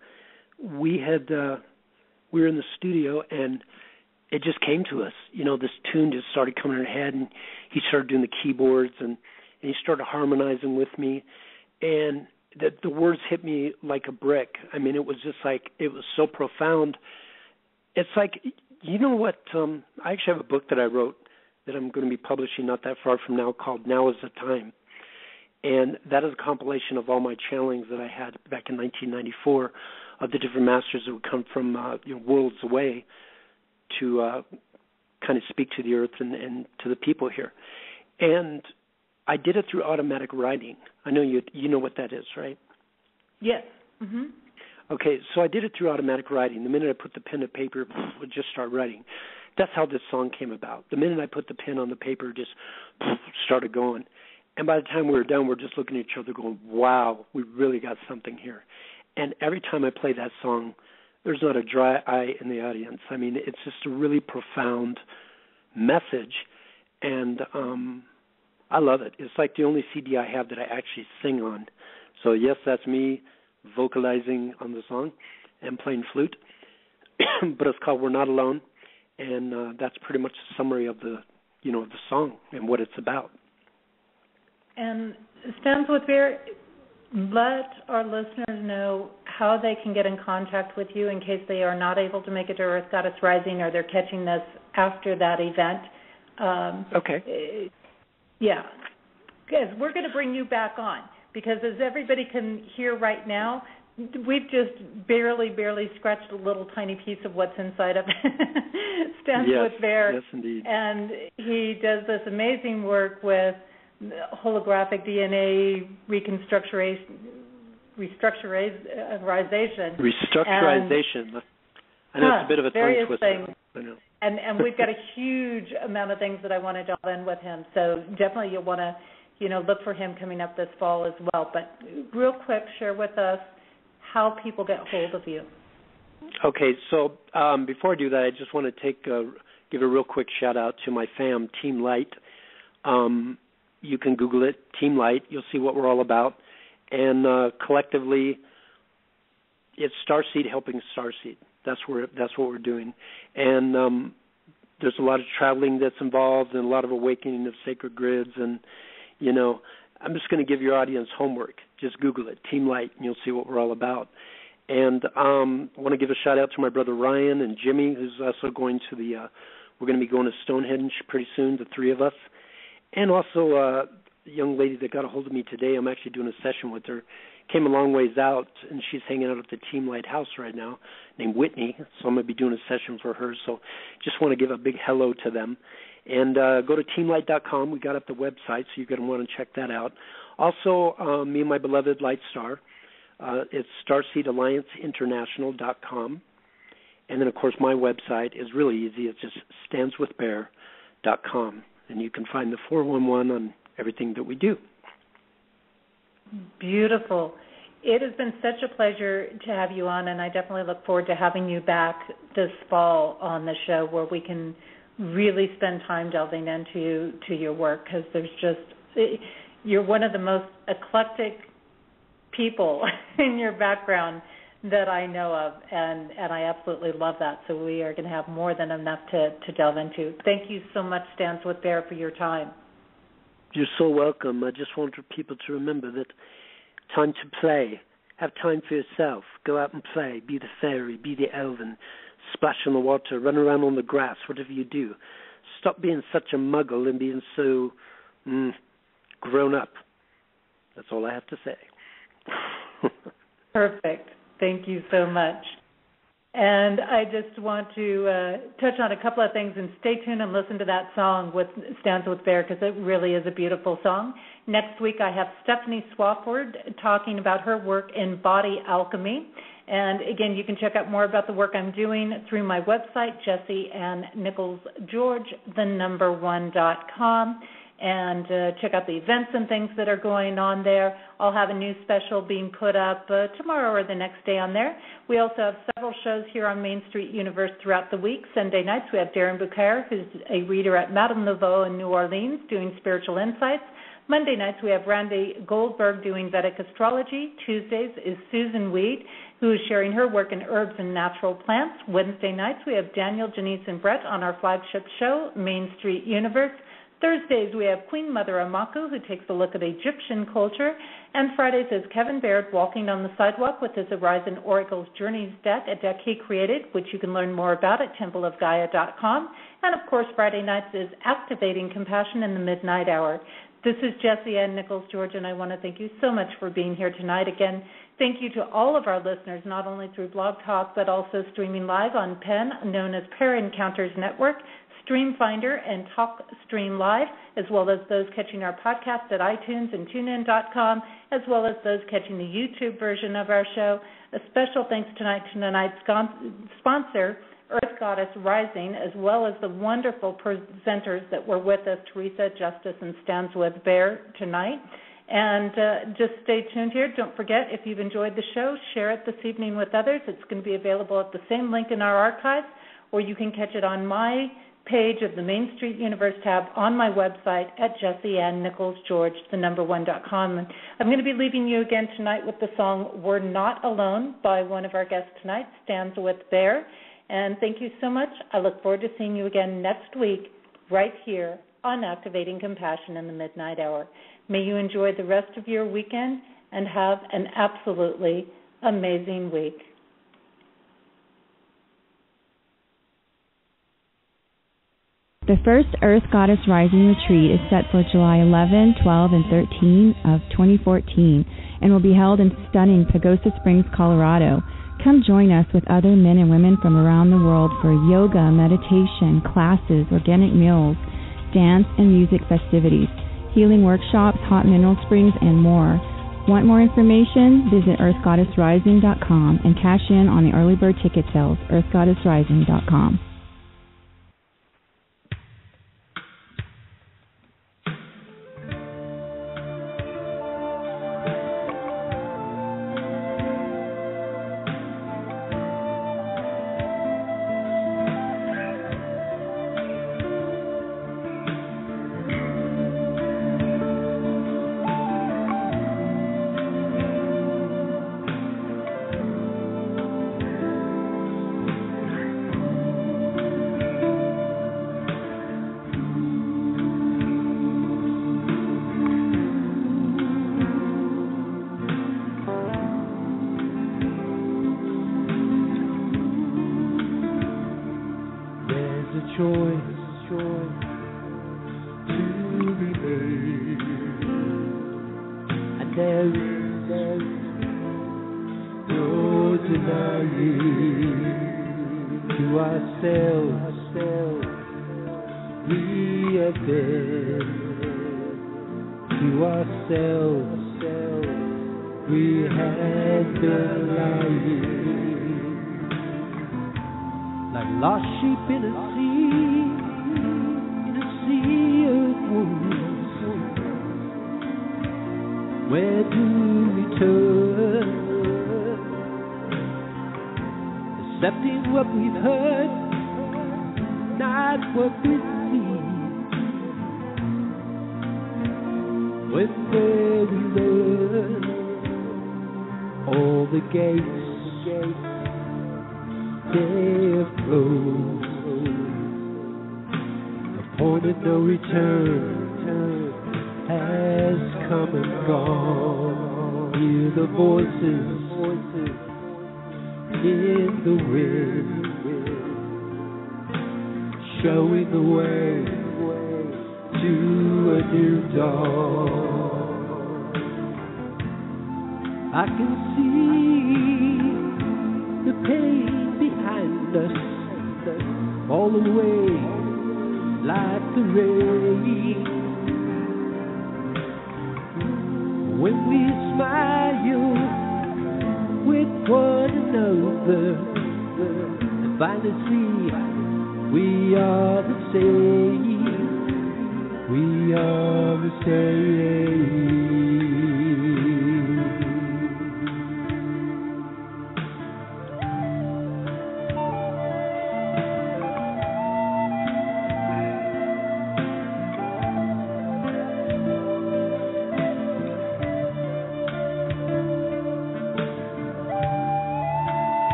we were in the studio, and it just came to us. This tune just started coming in our head, and he started doing the keyboards, and he started harmonizing with me, and the words hit me like a brick. I mean, it was just it was so profound. It's what? I actually have a book that I wrote that I'm going to be publishing not that far from now called Now is the Time. And that is a compilation of all my channelings that I had back in 1994 of the different masters that would come from worlds away to kind of speak to the earth and to the people here. And I did it through automatic writing. I know you know what that is, right? Yes. Mm-hmm. Okay, so I did it through automatic writing. The minute I put the pen to paper, it would just start writing. That's how this song came about. The minute I put the pen on the paper, it just started going. And by the time we were done, we're just looking at each other going, wow, we really got something here. And every time I play that song, there's not a dry eye in the audience. I mean, it's just a really profound message, and I love it. It's like the only CD I have that I actually sing on. So, yes, that's me vocalizing on the song and playing flute, but it's called We're Not Alone, and that's pretty much a summary of the song and what it's about. And Stands with Bear, let our listeners know how they can get in contact with you in case they are not able to make it to Earth Goddess Rising or they're catching this after that event. Okay. Yeah, because we're going to bring you back on because as everybody can hear right now, we've just barely scratched a little tiny piece of what's inside of Stands with Bear. Yes, indeed. And he does this amazing work with holographic DNA restructurization. I know it's a bit of a tongue twister. Things. I know. And we've got a huge amount of things that I want to delve in with him. So definitely you'll want to, look for him coming up this fall as well. But real quick, share with us how people get hold of you. Okay, so before I do that, I just want to give a real quick shout out to my fam, Team Light. You can Google it, Team Light. You'll see what we're all about. And collectively, it's Starseed helping Starseed. That's what we're doing. And there's a lot of traveling that's involved and a lot of awakening of sacred grids. And, I'm just going to give your audience homework. Just Google it, Team Light, and you'll see what we're all about. And I want to give a shout-out to my brother Ryan and Jimmy, who's also going to we're going to be going to Stonehenge pretty soon, the three of us. And also a young lady that got a hold of me today, I'm actually doing a session with her, came a long ways out, and she's hanging out at the Team Light house right now, named Whitney, so I'm going to be doing a session for her. So just want to give a big hello to them. And go to teamlight.com. We got up the website, so you're going to want to check that out. Also, me and my beloved Light Star, it's StarseedAllianceInternational.com. And then, of course, my website is really easy. It's just standswithbear.com. And you can find the 411 on everything that we do. Beautiful. It has been such a pleasure to have you on, and I definitely look forward to having you back this fall on the show where we can really spend time delving into your work because you're one of the most eclectic people in your background that I know of, and I absolutely love that. So we are going to have more than enough to delve into. Thank you so much, Stands with Bear, for your time. You're so welcome. I just want people to remember that time to play. Have time for yourself. Go out and play. Be the fairy. Be the elven. Splash in the water. Run around on the grass. Whatever you do. Stop being such a muggle and being so grown up. That's all I have to say. Perfect. Thank you so much. And I just want to touch on a couple of things and stay tuned and listen to that song with Stands with Bear because it really is a beautiful song. Next week I have Stephanie Swafford talking about her work in body alchemy. And again, you can check out more about the work I'm doing through my website, JessieAnnNicholsGeorge1.com. And check out the events and things that are going on there. I'll have a new special being put up tomorrow or the next day on there. We also have several shows here on Main Street Universe throughout the week. Sunday nights we have Darren Bouquet, who's a reader at Madame Nouveau in New Orleans, doing spiritual insights. Monday nights we have Randy Goldberg doing Vedic astrology. Tuesdays is Susan Weed, who is sharing her work in herbs and natural plants. Wednesday nights we have Daniel, Janice, and Brett on our flagship show, Main Street Universe. Thursdays, we have Queen Mother Amaku, who takes a look at Egyptian culture. And Fridays is Kevin Baird walking on the sidewalk with his Horizon Oracles Journeys deck, a deck he created, which you can learn more about at templeofgaia.com. And, of course, Friday nights is Activating Compassion in the Midnight Hour. This is Jessie Ann Nichols, George, and I want to thank you so much for being here tonight. Again, thank you to all of our listeners, not only through Blog Talk, but also streaming live on PEN, known as Pair Encounters Network, Stream Finder and Talk Stream Live, as well as those catching our podcast at iTunes and TuneIn.com, as well as those catching the YouTube version of our show. A special thanks tonight to tonight's sponsor, Earth Goddess Rising, as well as the wonderful presenters that were with us, Teresa, Justice, and Stands With Bear tonight. And just stay tuned here. Don't forget, if you've enjoyed the show, share it this evening with others. It's going to be available at the same link in our archives, or you can catch it on my page of the Main Street Universe tab on my website at JessieAnnNicholsGeorge1.com. And I'm going to be leaving you again tonight with the song We're Not Alone by one of our guests tonight, Stands With Bear. And thank you so much. I look forward to seeing you again next week right here on Activating Compassion in the Midnight Hour. May you enjoy the rest of your weekend and have an absolutely amazing week. The first Earth Goddess Rising Retreat is set for July 11, 12, and 13 of 2014 and will be held in stunning Pagosa Springs, Colorado. Come join us with other men and women from around the world for yoga, meditation, classes, organic meals, dance and music festivities, healing workshops, hot mineral springs, and more. Want more information? Visit earthgoddessrising.com and cash in on the early bird ticket sales, earthgoddessrising.com.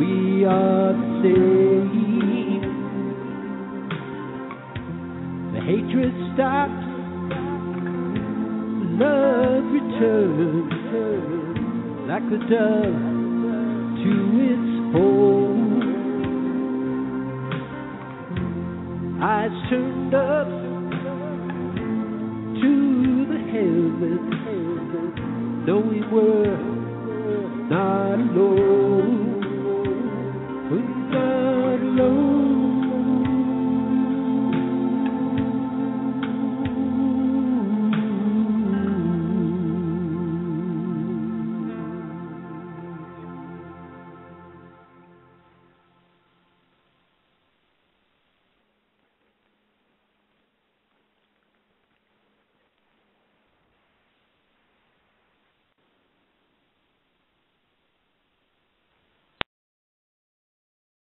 we are the same. The hatred stops, love returns, like the dove to its home. Eyes turned up to the heavens, knowing we're